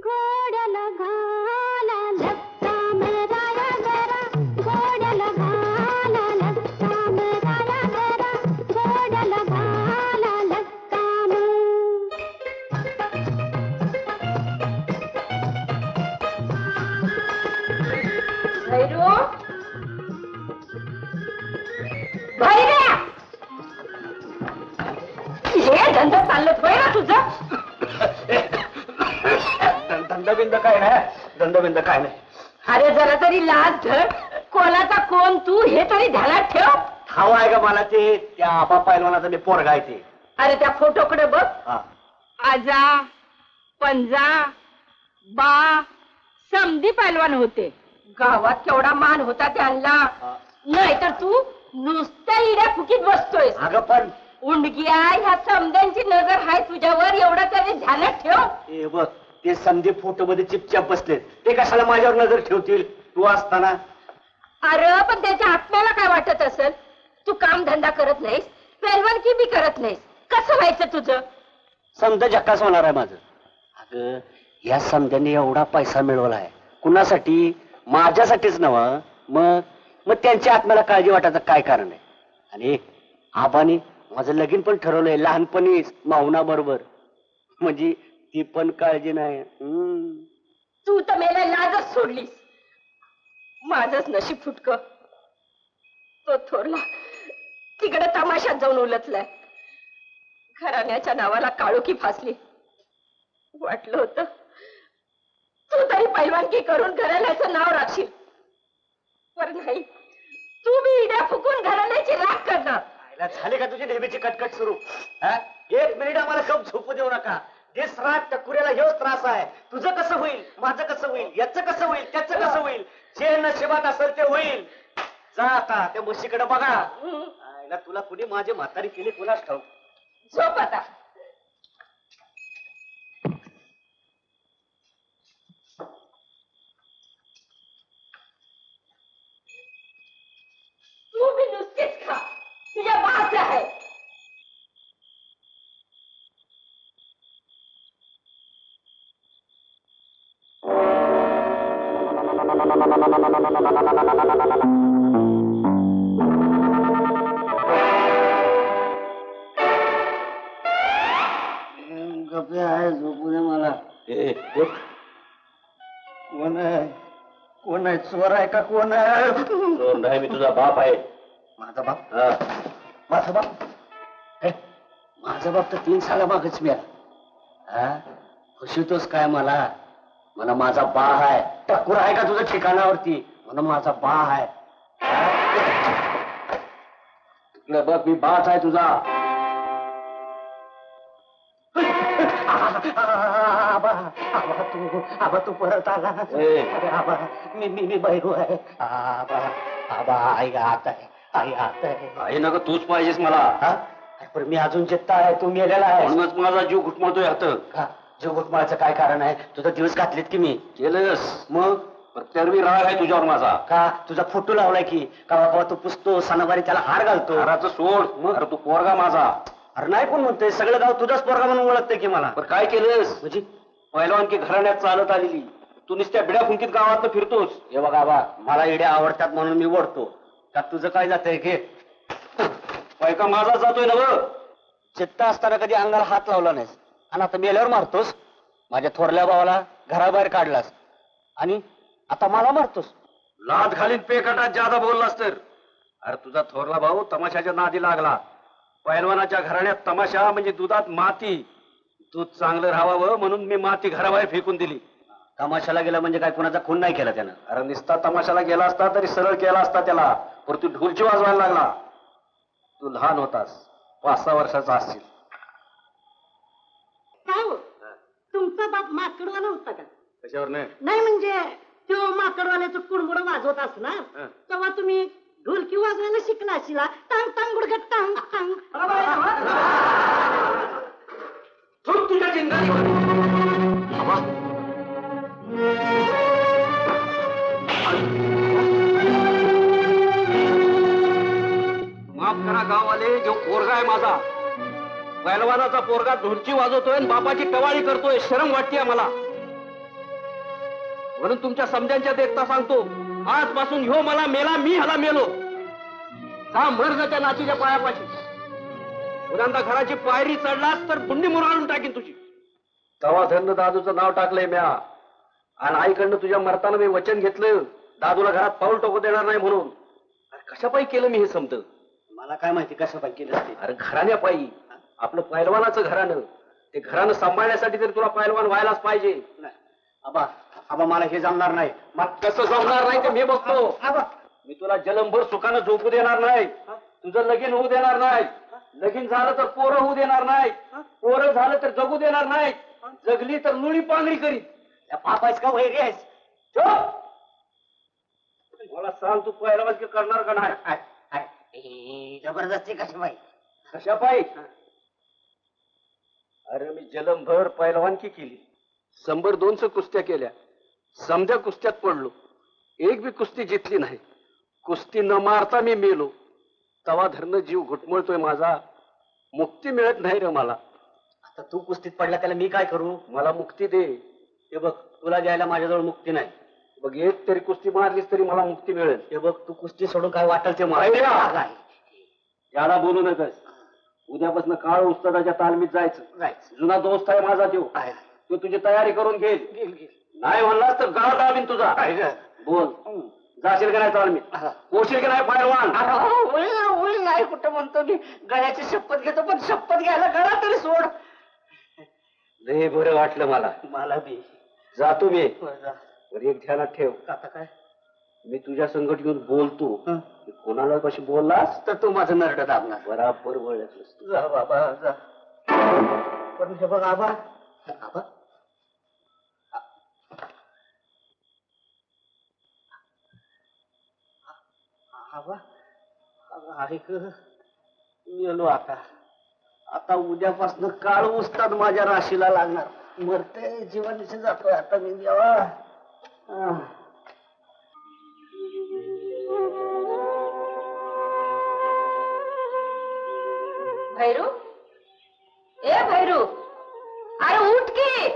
घोड्याला घाला धक्का मराया जरा, घोड्याला घाला धक्का मराया जरा, घोड्याला घाला धक्का भैरू भैऱ्या, हे धंदा चाललं भैरा तुझं? धंदाबिंद काय नाही, धंदाबिंद काय नाही. अरे जरा तरी लाज धर, कोणाचा कोण तू हे तरी ध्यानात ठेव. ठाव आहे का मला ते त्या आबा पैलवानाचा मी पोरगा आहे ते. अरे त्या फोटोकडे बघ. हा. आजा पंजा बा समधी पैलवान होते. गावात केवढा मान होता त्यांना. नाही तर तू नुसत्या इड्या फुकीत बसतोय. अगं पण उंडगिया, ह्या समध्यांची नजर आहे तुझ्यावर, एवढं तरी ध्यानात ठेव. हे बघ, ते समधी फोटो मध्ये चिपचाप बसलेत, ते कशाला माझ्यावर नजर ठेवतील तू असताना. अरे पण त्याच्या आत्म्याला काय वाटत असेल? तू काम धंदा करत नाहीस, पैलवानकी बी करत नाहीस, कसं व्हायचं तुझं? समजा झक्कास होणार आहे माझं. अगं या समध्याने एवढा पैसा मिळवलाय कुणासाठी? माझ्यासाठीच नव्हा. मग मग त्यांच्या आत्म्याला काळजी वाटायचं काय कारण आहे? आणि आबाने माझं लगीन पण ठरवलंय लहानपणीच माहुना बरोबर, म्हणजे ती पण काळजी नाही. तू तर मेला लाजच सोडलीस. माझंच नशीब फुटक. तो थोरला तिकडे तमाशात जाऊन उलटलाय. घराण्याच्या नावाला काळोखी फासली. वाटलं होतं तू तरी पैलवानकी करून घराण्याचं नाव राखशील, पण नाही, तू बी इड्या फुकून घराण्याची राख करणार. झाले का तुझी नेहमीची कटकट सुरू? एक मिनिट आम्हाला कप झोपू देऊ नका. दिस रात टकुऱ्याला हेच त्रास आहे. तुझं कसं होईल, माझं कसं होईल, याचं कसं होईल, त्याचं कसं होईल, जे नशिबात असेल ते होईल. जा आता त्या म्हशीकडे बघा. तुला कुणी माझी म्हातारी केली कुणाच ठाऊक. झोप आता. तू बी नुसतीच खा, तुझ्या बाच आहे. गप्पे आहे झोपू दे मला. कोण आहे? कोण आहे? चोर आहे का कोण आहे? चोर नाही, मी तुझा बाप आहे. माझा बाप? माझा बाप? माझा बाप तर 3 साला मागच मिळाला. खुशीतोस काय मला? मला माझा बा आहे. टक्कर आहे का तुझ्या ठिकाणावरती? म्हणून माझा बा आहे. तिकडे बघ, मी बाच आहे तुझा. आबा तू परत आला. अरे आबा, मी बैरू आहे. आबा आई आत आहे, आई आत आहे. आई नका तूच पाहिजेस मला. पण मी अजून जित्ता आहे, तू मेलेला आहे. म्हणूनच माझा जीव घुटमळतोय आता. का जीव घुटमळायचं काय कारण आहे? तुझा दिवस घातलेत की मी. केलंस मग? प्रत्येक राग आहे तुझ्यावर माझा. का तुझा फोटो लावलाय की का तू पुसतो सणावारी त्याला हार घालतो. हाराचं सोड. मग तू पोरगा माझा. अरे नाही कोण म्हणतोय, सगळं गाव तुझाच पोरगा म्हणून ओळखतंय की मला. पण काय केलंस? म्हणजे पैलवानकी घराण्यात चालत आलेली तू नुसत्या बिड्या फुंकीत गावात फिरतोस. हे बघा बा, मला इड्या आवडतात म्हणून मी ओढतो. त्यात तुझं काय जातंय की? पैका माझा जातोय ना व. चित्त असताना कधी अंगाला हात लावला नाहीस आणि आता मेल्यावर मारतोस. माझ्या थोरल्या भावाला घराबाहेर काढलास आणि आता मला मारतोस. लाद घालीन पेकटात जादा बोललास तर. अरे तुझा थोरला भाऊ तमाशाच्या नादी लागला. पैलवानाच्या घराण्यात तमाशा म्हणजे दुधात माती. दूध चांगलं राहावं म्हणून मी माती घराबाहेर फेकून दिली. तमाशाला गेला म्हणजे काय कोणाचा खून नाही केला त्यानं. अरे निस्ता तमाशाला गेला असता तरी सरळ केला असता त्याला, पण तू ढोलची वाजवायला लागला. तू लहान होतास, 5-6 वर्षाचा असशील. काय हो, तुमचा बाप माकडवाला होता का? कशावर नाही? नाही म्हणजे तो माकडवाल्याचं कुडमुड वाजवत असणार तेव्हा तुम्ही ढोलकी वाजवायला शिकला अशिला. टांग टांग गुडघ्यात टांग टांग. तुझ्या जिंदगीवर माफ करा गाववाले, जो पोरगा आहे माझा पैलवानाचा पोरगा ढोलची वाजवतोय आणि बापाची टवाळी करतोय. शरम वाटते मला. म्हणून तुमच्या समजांच्या देखता सांगतो, आजपासून ह्यो मला मेला, मी ह्याला मेलो. जा मर त्या नातीच्या पायापाशी. उदांता घराची पायरी चढलास तर बुंडी मुरगाळून टाकीन तुझी. तवा धरण दादूचं नाव टाकलंय म्या, आणि आईकडनं तुझ्या मरताना मी वचन घेतलं दादूला घरात पाऊल टाकू देणार नाही म्हणून. अरे कशापायी केलं मी हे समज? मला काय माहिती कशापाई केलं ते. अरे घराण्यापायी. आपलं पैलवानाचं घरानं, ते घरानं सांभाळण्यासाठी तरी तुला पैलवान व्हायलाच पाहिजे. नाही. आबा आबा मला हे जमणार नाही. कसं जमणार नाही ते मी बघतो. आबा मी तुला जलमभर सुखानं झोपू देणार नाही. तुझं लगीन होऊ देणार नाही. लगीन झालं तर पोरं होऊ देणार नाही. पोरं झालं तर जगू देणार नाही. जगली तर लुळी पांगरी करीत. या पापायच का वैरी आहेस? चुप! मला सांग, तू पहिला करणार का नाही? जबरदस्ती कशी बाई? कशा पायी? अरे मी जलमभर पहिलवानकी केली. 100-200 कुस्त्या केल्या. समध्या कुस्त्यात पडलो. एक बी कुस्ती जितली नाही. कुस्ती न मारता मी मेलो. तवा धरणं जीव घुटमळतोय माझा. मुक्ती मिळत नाही रे मला. आता तू कुस्तीत पडला त्याला मी काय करू? मला मुक्ती दे. हे बघ तुला द्यायला माझ्याजवळ मुक्ती नाही. बघ एक तरी कुस्ती मारलीस तरी मला मुक्ती मिळेल. हे बघ तू कुस्ती सोडून काय वाटेल ते याला बोलू नकस. उद्यापासून काळ उस्तादाच्या तालमीत जायचं. जुना दोस्त आहे माझा तो. तो तुझी तयारी करून घेईल. नाही म्हणलास तर गाळ दाबीन तुझा. बोल, जाशील का नाही तालमीत? पोशील की नाही पैलवान? होईल नाही कुठं म्हणतो मी. गळ्याची शपथ घेतो, पण शपथ घ्यायला गळा तरी सोड. लय बरं वाटलं मला. मला बी. जातो मी. जा. पण एक ध्यानात ठेव, आता काय मी तुझ्या संकट येऊन बोलतो. कोणाला कशी बोललास तर तू माझं नरड दाबणार. बराबर वळल्यास. जा बाबा जा. पण हे बघ आबा आबा आबा ऐक, गेलो आता. आता उद्यापासून काळ उस्ताद माझ्या राशीला लागणार. मरते जीवानीशी जातोय आता मी. देवा भैरू, ए भैरू, अरे उठ की,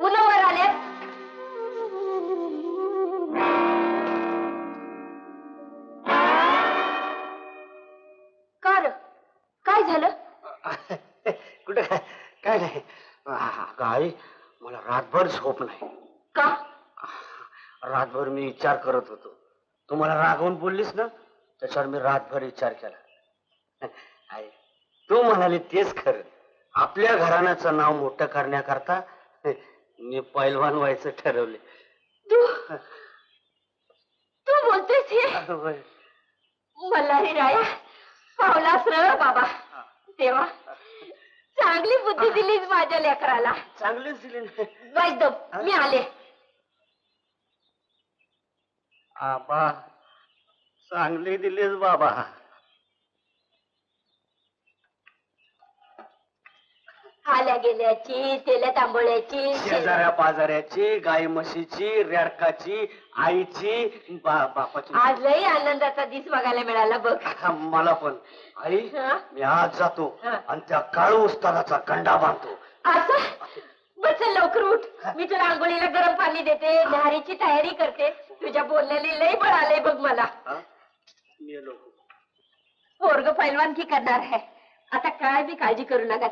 मुलं वर आल्यात. काय झालं? कुठे काय नाही. आई मला रातभर झोप नाही. का? रातभर मी विचार करत होतो. तुम्हाला रागवून बोललीस ना, त्याच्यावर मी रातभर विचार केला. आई तू म्हणाली तेच खरं. आपल्या घराण्याचं नाव मोठं करण्याकरता मी पैलवान व्हायचं ठरवले. तू बोलतेस हे? मल्हारी राया, पावलास र बाबा. तेव्हा चांगली बुद्धी दिलीस माझ्या लेकराला. चांगलीच दिली ना. वैद्य मी आले. आबा चांगली दिलीस बाबा. आल्या गेल्याची, तेल्या तांबोळ्याची, शेजाऱ्या पाजाऱ्याची, गाई म्हशीची, रेडकाची, आईची, बापाची. आज लई आनंदाचा दिस बघायला मिळाला बघ. मला पण. आई मी आज जातो आणि त्या काळू उस्तादाचा कंडा बांधतो. असं बस लवकर उठ. मी तुला आंघोळीला गरम पाणी देते, न्याहारीची तयारी करते. तुझ्या बोलण्याने लई बळ आलंय बघ मला. पोरग पैलवानकी करणार आहे. आता काय बी काळजी करू नका.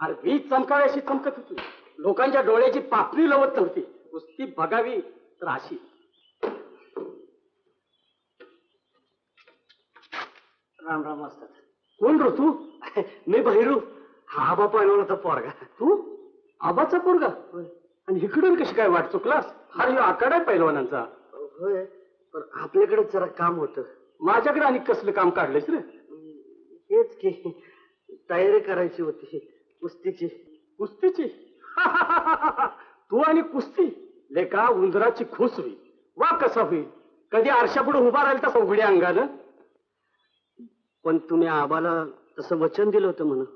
अरे वीज चमकाव्याशी चमकत होती. लोकांच्या डोळ्याची पापणी लवत नव्हती. कुस्ती बघावी तर अशी. राम राम असतात. कोण रो तू? मी भैरू. हा आबा पैलवानाचा पोरगा. तू आबाचा पोरगा? आणि इकडून कशी काय वाट चुकलास? हा ह्यो आकडा आहे पैलवानांचा. होय, पण आपल्याकडे जरा काम होतं. माझ्याकडे आणि कसलं काम काढलंयस रे? हेच की तयारी करायची होती कुस्तीची. कुस्तीची? तू आणि कुस्ती? लेका उंदराची खुस होईल. वा कसा होईल? कधी आरशापुढे उभा राहील तसं उघड्या अंगानं. पण तुम्ही आबाला तसं वचन दिलं होतं म्हणून.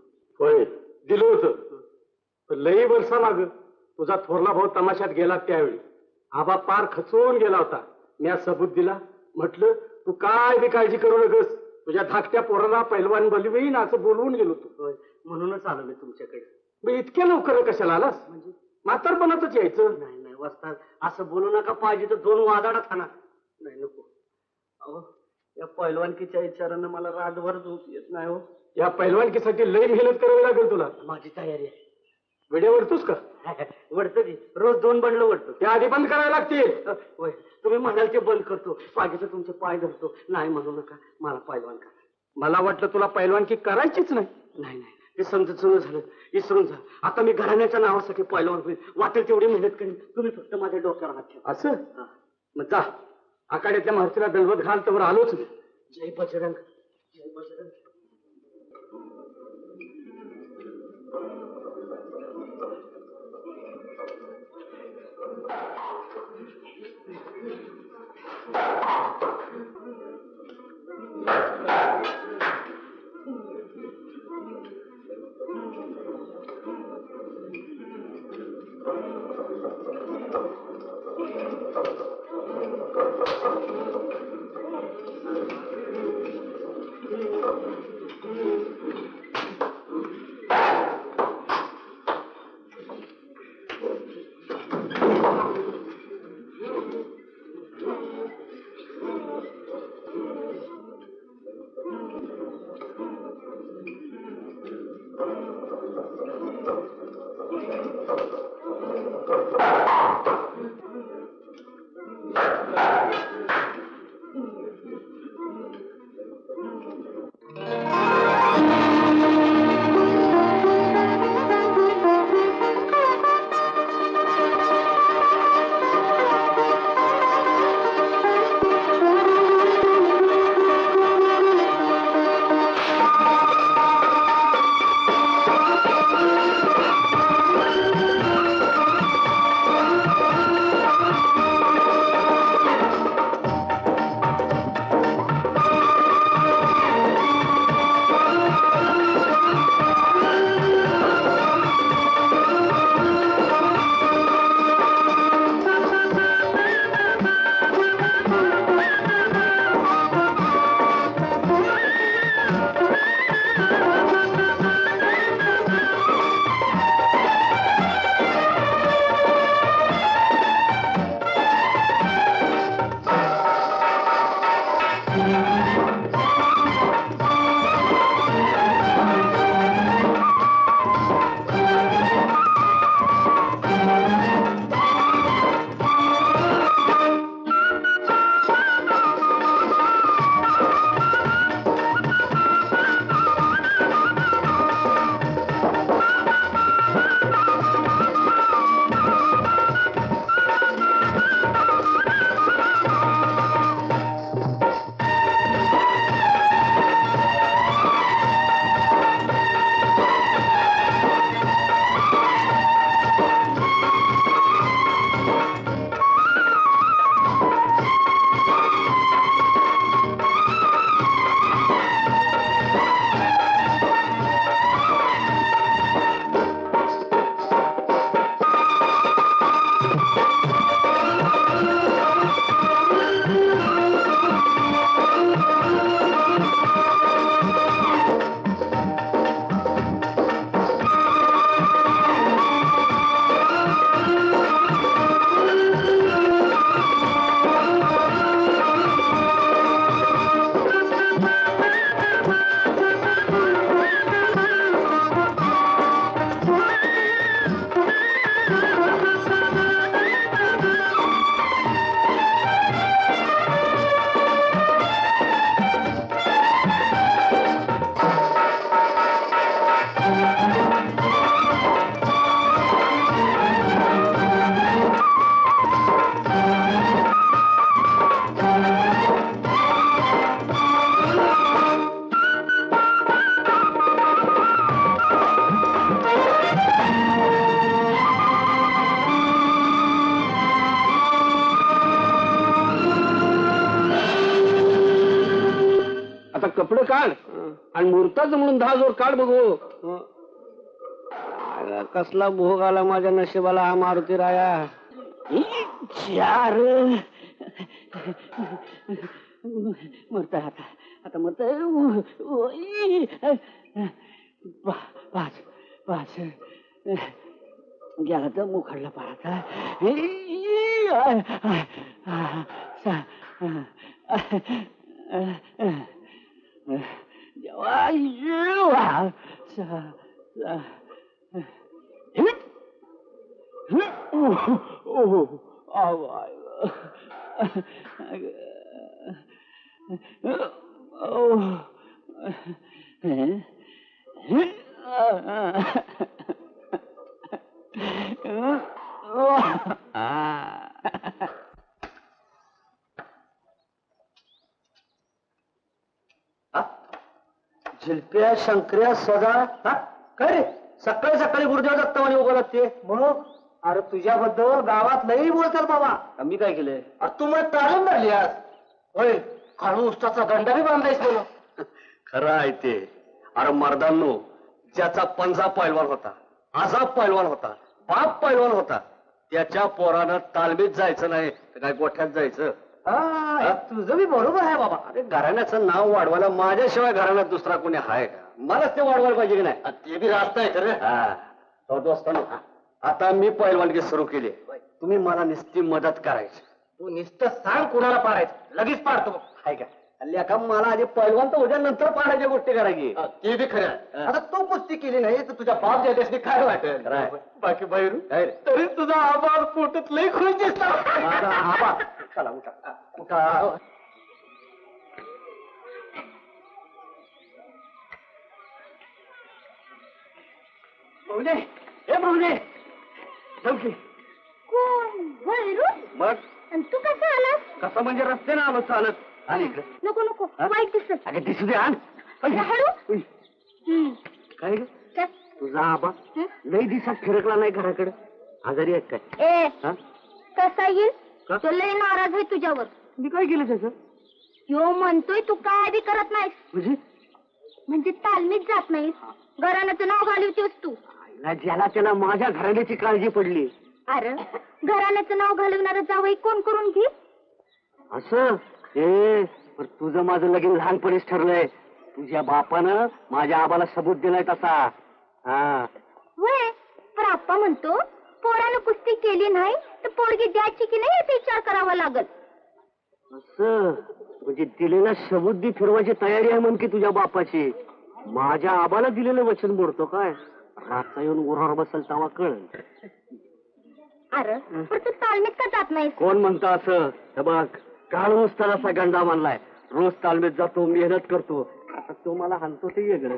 होय दिलं होतं. पण लई वर्षा माग तुझा थोरला भाऊ तमाशात गेला त्यावेळी आबा पार खचून गेला होता. मी सबूत दिला. म्हटलं तू काय बी काळजी करू नकस. तुझ्या धाकट्या पोराला पैलवान बलवीन असं बोलवून गेलो तू. होय, म्हणूनच आलो मी तुमच्याकडे. मग इतक्या लवकर कशाला आलास? म्हणजे म्हातारपणातच यायचं. नाही नाही वस्ताद, असं बोलू नका. पाहिजे तर 2 वादाडा खाना. नाही नको. अहो या पैलवानकीच्या विचारानं मला रातभर झोप येत नाही हो. या पैलवानकीसाठी लई मेहनत करावी लागेल तुला. माझी तयारी आहे. वेड्या वरतोस का? वडतो की, रोज 2 बंडल वडतो. ते आधी बंद करायला लागतील. होय, तुम्ही म्हणाल ते बंद करतो. पाहिजे तर तुमचे पाय धरतो. नाही म्हणू नका, मला पैलवान करा. मला वाटलं तुला पैलवानकी करायचीच नाही. नाही नाही, ते समजून झालं, विसरून जा. आता मी घराण्याच्या नावासाठी पैलवान होईल. वाटेल तेवढी मेहनत करेन. तुम्ही फक्त माझ्या डोक्यावर हात ठेवा. असं? मग जा, आखाड्यातल्या महाराष्ट्राला दलवत घाल, तर आलोच मी. जय बजरंग, जय बजरंग. कपडे काढ आणि मुहूर्ताचं म्हणून 10 जोर काढ बघू. कसला भोग आला माझ्या नशिबाला हा मारुती राया. 4 मरता आता मरत 5 गेला तर मुखडला पाहता झिलप्या शंकर्या सदा हा काय रे सकाळी सकाळी गुरुदेव दत्तवाणी उभं लागते मग अरे तुझ्याबद्दल गावात लई बोलतात बाबा मी काय केलंय तू मला तालीम धरली आज होय काळू उष्टाचा दंडा बी बांधायच तुला खरं आहे ते अरे मर्दांनो ज्याचा पंजा पैलवान होता आजाब पैलवान होता बाप पैलवान होता त्याच्या पोरानं तालमीत जायचं नाही तर काय गोठ्यात जायचं तुझं बी बरोबर आहे बाबा अरे घराण्याचं नाव वाढवायला माझ्याशिवाय घराण्यात दुसरा कोणी आहे का मलाच ते वाढवायला पाहिजे की नाही ते बी रास्त आहे खरं दोस्तानो आता मी पैलवानगी सुरू केली तुम्ही मला नुसती मदत करायची तू नुसतं सांग कुणाला पाडायचं लगेच पाडतो आहे का हल्ली का मला आधी पैलवान तर उद्या नंतर पाडायच्या गोष्टी करायची ते बी खरं आता तू कुस्ती केली नाही तर तुझ्या बाप ज्याच्याशी काय वाटेल बाकी बैरू तरी तुझा आवाज पोटात लई खुश दिसतो माझा आवाज चला उठा उठा भाऊजे हे भाऊजे चौकी कोण भैरू मग आणि तू कसा आलास कसं म्हणजे रस्त्याने आलो चालत आणि इकडे नको नको वाईट दिसत अगं दिसू दे आण हळू काय ग काय? तुझा आबा लई दिवसात फिरकला नाही घराकडे आजारी आहेत काय ए हा? कसा येईल का? तो लय नाराज आहे तुझ्यावर मी काय केलं त्याचं यो म्हणतोय तू काय बी करत नाहीस म्हणजे तालमीत जात नाहीस घराण्याचं नाव घालवतेस तू आईला ज्याला त्याला माझ्या घराण्याची काळजी पडली अरे घराण्याचं नाव घालवणारं जावई कोण करून घे असं ए पण तुझं माझं लगीन लहानपणीच ठरलंय तुझ्या बापानं माझ्या आबाला सबूत दिलाय तसा हा वय पण आप्पा म्हणतो पोरानं कुस्ती केली नाही तर पोरगी द्यायची की नाही याचा विचार करावा लागल असं म्हणजे दिलेला सबूत फिरवायची तयारी आहे म्हण की तुझ्या बापाची माझ्या आबाला दिलेलं वचन मोडतो काय रातचा येऊन उरावर बसल तेव्हा कळ अरे पण तू तालमीत का जात नाहीस कोण म्हणतं असं हे बघ काळ नुसता असा गंडा मानलाय रोज तालमीत जातो मेहनत करतो आता तो मला हाणतो ते वेगळं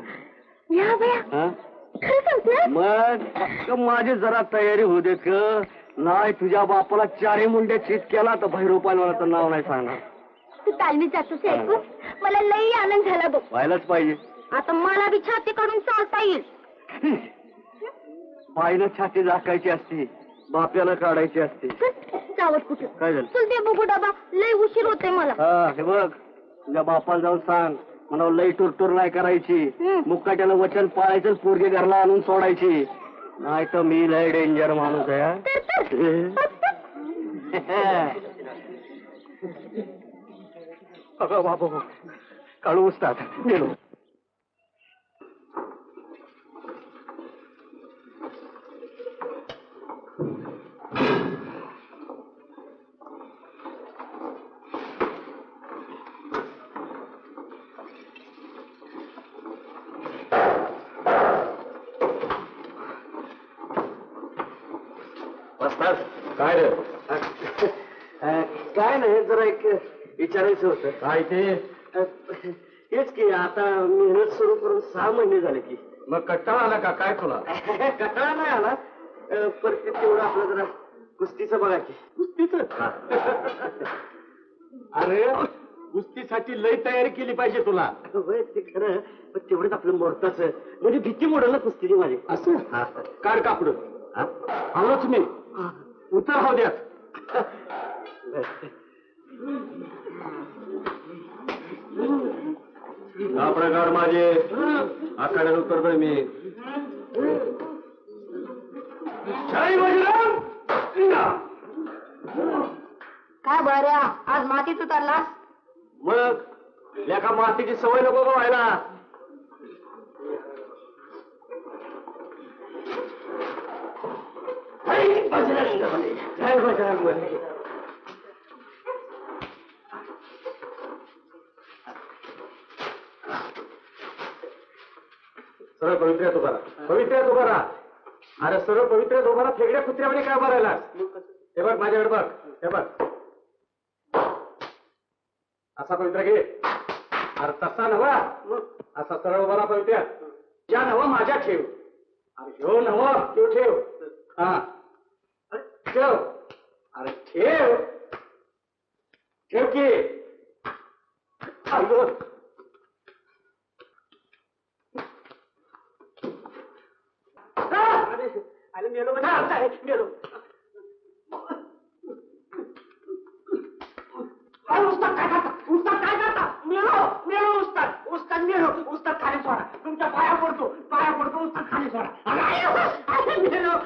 या बया हा? खरं सांगतोय मग फक्त माझी जरा तयारी होऊ देत ग नाही तुझ्या बापाला चारी मुंड्या चीत केला तर भैरोपालवाचं नाव नाही सांगणार तू तालमीत जातोस हे ऐकून मला लई आनंद झाला बघ व्हायलाच पाहिजे आता मला बी छाती काढून चालता येईल बाईनं छाती झाकायची असती बाप्याला काढायची असते जावत कुठं काय झालं चल दे बघू डबा लई उशीर होतोय मला हा हे बघ तुझ्या बापाला जाऊन सांग म्हणा लई टुरटूर नाही करायची मुक्काट्याला वचन पाळायचं पोरगे घरला आणून सोडायची नाही तर मी लय डेंजर माणूस आहे अगं बाबा काढू उचतात गेलो काय रे काय नाही जरा एक विचारायचं होतं काय ते हेच की आता मेहनत सुरू करून 6 महिने झाले की मग कट्टाळा आला का काय तुला कट्टाळा नाही आला पण तेवढं आपलं जरा कुस्तीचं बघा की कुस्तीचं अरे कुस्तीसाठी लय तयारी केली पाहिजे तुला होय ते खरं पण तेवढंच आपलं मोडताच म्हणजे भीती मोडल ना कुस्तीची माझी असं काढ कापड आवडच मी उतर हाव द्यात प्रकार माझे आखाड्यात उतरतोय मी जय बजरंग काय बऱ्या आज मातीत उतरला मग लेखा मातीची सवय नको का व्हायला बजरंगबली, जय बजरंगबली. सरळ पवित्र तुकारा, पवित्र तुकारा. अरे सरळ पवित्र तुकारा, फेगड्या कुत्र्यामध्ये काय भरायला? हे बघ माझ्याकडे बघ, हे बघ असा पवित्र घे. अरे तसा नवा, असा सरळ बरा पवित्र. ज्या नवा माझ्या ठेव. अरे ह्यो नवा तो ठेव. हा ठेव. अरे ठेव ठेव की. अयो अरे मेलो म्हणजे मेलो. उस्ताद काय करता? उस्ताद काय करता? मेलो मेलो उस्ताद. उस्ताद मेलो. उस्ताद खाली सोडा. तुमच्या पाया पडतो उस्ताद खाली सोडा. अरे मेलो.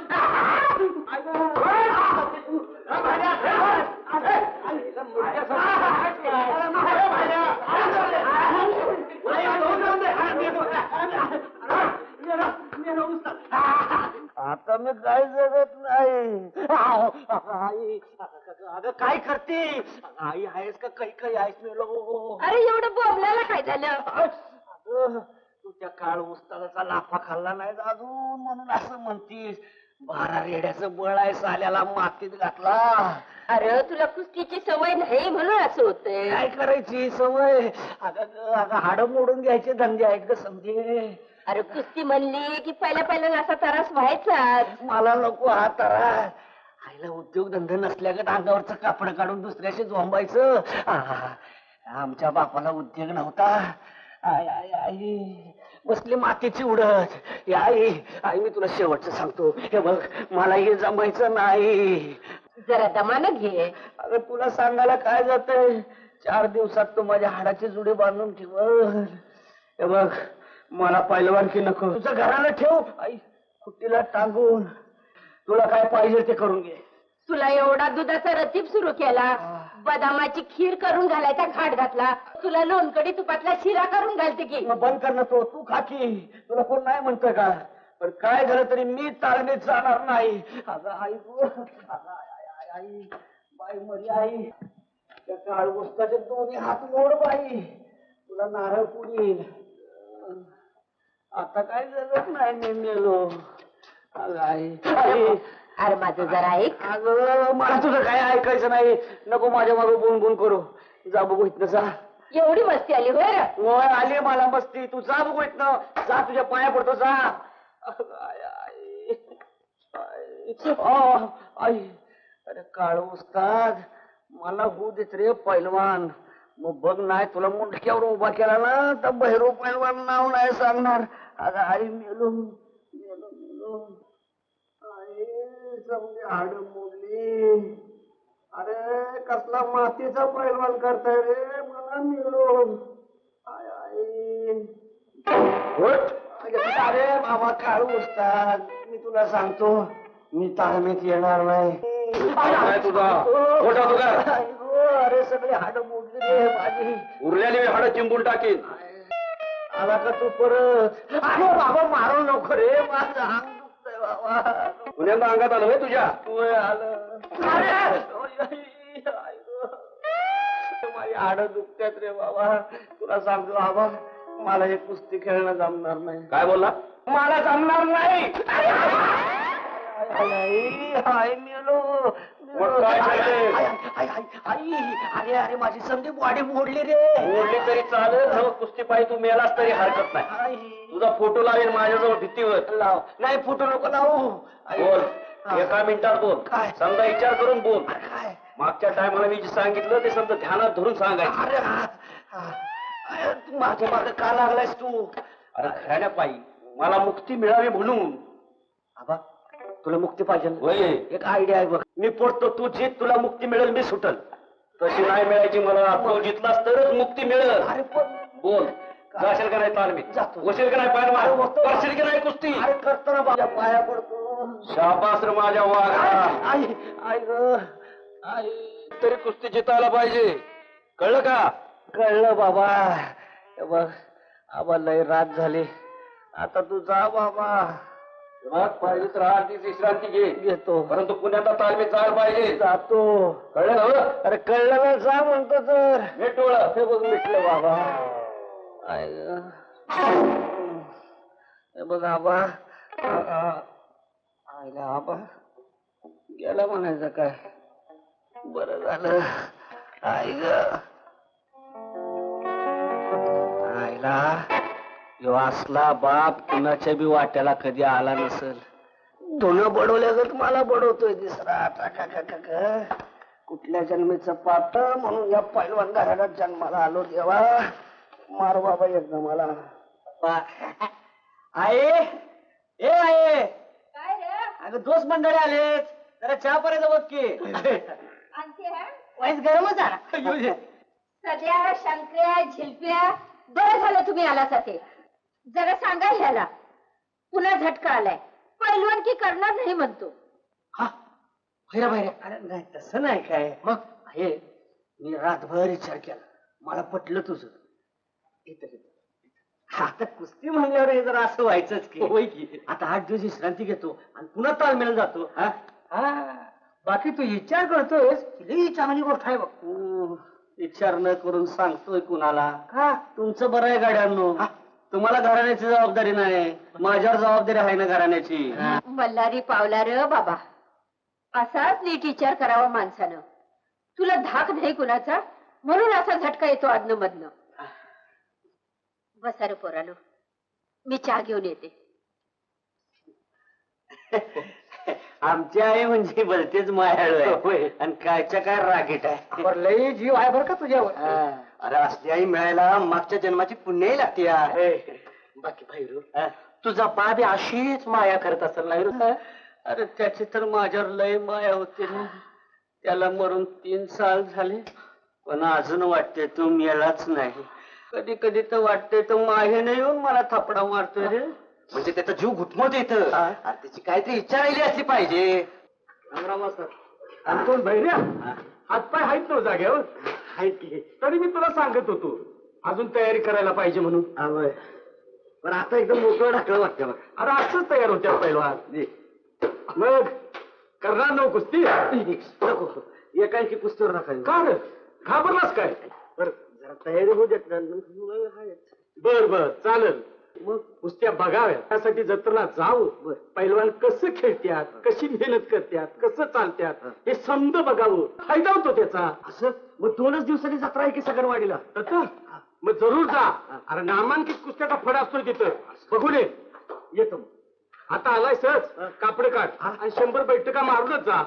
आता मी काय जगत नाही. आई अगं काय करते? आई आहेस का काही काही आहेस मेलो? अरे एवढं बोंबल्याला काय झालं? अगं तू त्या काळ उस्तादाचा लाफा खाल्ला नाही अजून म्हणून असं म्हणतीस. 12 रेड्याचं बळ आहे साल्याला मातीत घातला. अरे तुला कुस्तीची सवय नाही म्हणून असं होतंय. काय करायची सवय? अगं हाडं मोडून घ्यायचे धंदे आहेत ग समजे. अरे कुस्ती म्हणली की पहिल्या असा त्रास व्हायचाच. मला नको हा त्रास. आईला उद्योगधंदे नसल्यागत अंगावरचं कापड काढून दुसऱ्याशी झोंबायचं. आमच्या बापाला उद्योग नव्हता. आई आई आई बसली मातीची उडत. आई आई मी तुला शेवटचं सांगतो. हे बघ मला हे जमायचं नाही. जरा दमानं घे. अगं तुला सांगायला काय जातंय? 4 दिवसात तू माझ्या हाडाची जुडी बांधून ठेवल. हे बघ मला पहिलवानकी नको. तुझं घराला ठेव आई खुट्टीला टांगून. तुला काय पाहिजे ते करून घे. तुला एवढा दुधाचा रतीब सुरू केला, बदामाची खीर करून घालायचा घाट घातला, तुला लोणकडी तुपातला शिरा करून घालते की. मग बंद कर ना तो. तू खा की. तुला कोण नाही म्हणतोय का? पण काय झालं तरी मी ताळमेत जाणार नाही. अगं आई गो. आई बाई मरी आई. त्या काळ पुस्तकाचे दोन्ही हात मोड बाई. तुला नारळ पुरील. आता काय जगत नाही मी मेलो. अगं आई आई. अरे माझं जरा ऐक. अगं मला तुझं काय ऐकायचं नाही. नको माझ्या मागं बोन बोन करू. जा बघू इथनं जा. एवढी मस्ती आली होय रे? होय आली मला मस्ती. तू जा बघू इथनं. जा तुझ्या पाया पडतो जा. आई आई आई आई. अरे काळ उस्ताद मला होऊ देत रे पैलवान. मग बघ नाही तुला मुंडक्यावर उभा केला ना तर भैरव पैलवान नाव नाही सांगणार. अगं आई मेलो मेलो मेलो. आई समजे हाड मोडली. अरे कसला मातीचा पैलवान करताय रे. मला मेलो. आय आई अरे बाबा काळू उस्ताद मी तुला सांगतो मी ताळमेत येणार नाही. अरे सगळे हाड मोडली रे माझी. उरलेली हाडं चिंबून टाकीन. आला का तू परत? अरे बाबा मारू नको रे. माझं अंग दुखतंय बाबा. पुण्यांदा अंगात आलं होय तुझ्या? होय आलं. माझी हाडं दुखतात रे बाबा. तुला सांगतो बाबा मला हे कुस्ती खेळणं जमणार नाही. काय बोलला? मला जमणार नाही. आई मेलो. मग काय झालं? आई अरे अरे माझी समधी बॉडी मोडली रे. मोडली तरी चालेल. हो, कुस्ती पाहिजे तू मेलास तरी हरकत नाही. आई तुझा फोटो लावेन माझ्याजवळ भित्तीवर. लाव. नाही फोटो नको लावू. बोल 1 मिनिटात बोल. काय? समजा विचार करून बोल. काय? मागच्या टायमाला मी जे सांगितलं ते समजा ध्यानात धरून सांगायचं. अरे तू माझ्या मागे का लागलायस तू? अरे खऱ्या पायी मला मुक्ती मिळावी म्हणून. आबा तुला मुक्ती पाहिजे ना? होय. एक आयडिया आहे बघ. मी पडतो तू जीत. तुला मुक्ती मिळेल मी सुटल. तशी नाही मिळायची मला. तू जितलास तरच मुक्ती मिळेल. अरे पण बोल जाशील का नाही तालमीत? जातो. वशील का नाही पाय मार? करशील की नाही कुस्ती? अरे करतो ना बाबा पाया पडतो. शाबास रे माझ्या वाघा. आई आई ग आई. तरी कुस्ती जितायला पाहिजे. कळलं का? कळलं बाबा. हे बघ आबा लय रात झाली. आता तू जा बाबा. पाहिजे तर 8 दिवस विश्रांती घे. घेतो. परंतु पुण्यात तालमीत जायला पाहिजे. जातो. कळलं ना? अरे कळलं ना, जा म्हणतो तर. भेट डोळं. हे बघ मिटलं बाबा. आय ग. हे बघ आबा. आयला आबा गेला म्हणायचं काय. बरं झालं. आय ग. आयला यो असला बाप कुणाच्या बी वाट्याला कधी आला नसल. धुणं बडवल्यागत मला बडवतोय दिसरा. कुठल्या जन्मीचं पाप म्हणून या पैलवान घराण्यात जन्माला आलो देवा. मार बाबा एकदा मला. आहे ए आहे. काय रे? अगं दोस्त मंडळी आलेत, जरा चहा पर्यंत बघ की. आणते हा? वाईस गरमच आहे. सध्या शंकर्या झिलप्या बरं झालं तुम्ही आला ते. जरा सांगा ह्याला पुन्हा झटका आलाय. पैलवानकी करणार नाही म्हणतो. हा भैरा भैरा. अरे नाही तसं नाही काय. मग हे मी रातभर विचार केला, मला पटलं तुझं. आता कुस्ती म्हणल्यावर हे जरा असं व्हायचंच की. होय की. आता 8 दिवस विश्रांती घेतो आणि पुन्हा तालमेल जातो. बाकी तू विचार करतोयस, ही चांगली गोष्ट आहे बघ. विचार न करून सांगतोय कुणाला का. तुमचं बरं आहे गाड्यांनो. तुम्हाला घराण्याची जबाबदारी नाही, माझ्यावर जबाबदारी आहे ना घराण्याची. मल्हारी पावला र बाबा. असाच नीट विचार करावा माणसानं. तुला धाक नाही कुणाचा म्हणून असा झटका येतो आदन मधनं. बसा रे पोरानो, मी चहा घेऊन येते. आमची आई म्हणजे भलतेच मायाळू आहे आणि कायच्या काय रागीट आहे. लई जीव आहे बरं का तुझ्यावर. अरे असली आई मिळायला मागच्या जन्माची पुण्याही लागते. बाकी भैरू तुझा बाबी अशीच माया करत असेल नाही. अरे त्याची तर माझ्यावर लय माया होते ना. त्याला मरून 3 साल झाले, पण अजून वाटते तो मेलाच नाही. कधी कधी तर वाटते तो माहेने येऊन मला थपडा मारतोय रे. म्हणजे त्याचा जीव घुटमत येत. त्याची काहीतरी इच्छा राहिली असली पाहिजे. आणि कोण भैऱ्या हातपाय आहेत ना जाग्यावर. तरी मी तुला सांगत होतो अजून तयारी करायला पाहिजे म्हणून. पण आता एकदम मोकळं ढाकलं वाटतं बघ. अरे असंच तयार होत्या पहिलवान. मग करणार नो कुस्ती. नको एकांकी कुस्तीवर नका. का रे घाबरलास काय. बरं जरा तयारी होऊ देत. बर बर चालेल. मग कुस्त्या बघाव्या त्यासाठी जत्रेला जावं. पैलवान कसं खेळत्यात, कशी मेहनत करत्यात, कसं चालत्यात हे समज बघावं. फायदा होतो त्याचा. असं मग 2च दिवसांनी जत्रा आहे की सगळवाडीला. मग जरूर जा. अरे नामांकित कुस्त्याचा फड असतोय तिथं. बघून ये. येतो. आता आलाय सहज कापडे काढ आणि 100 बैठका मारूनच जा.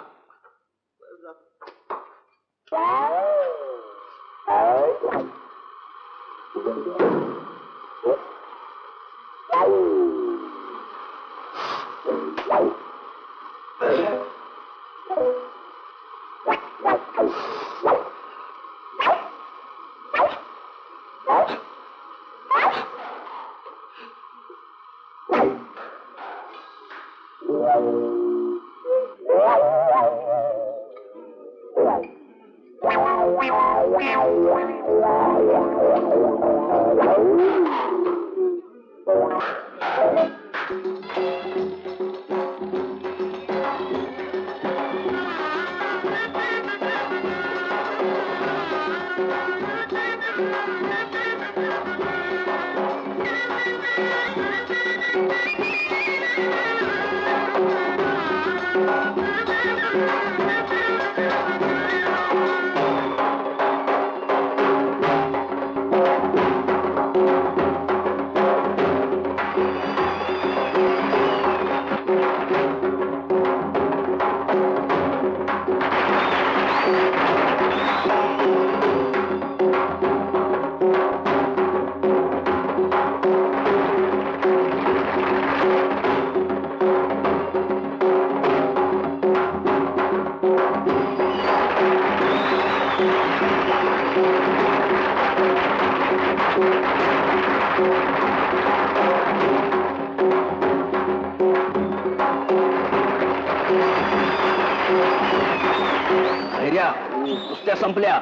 कुस्त्या संपल्या,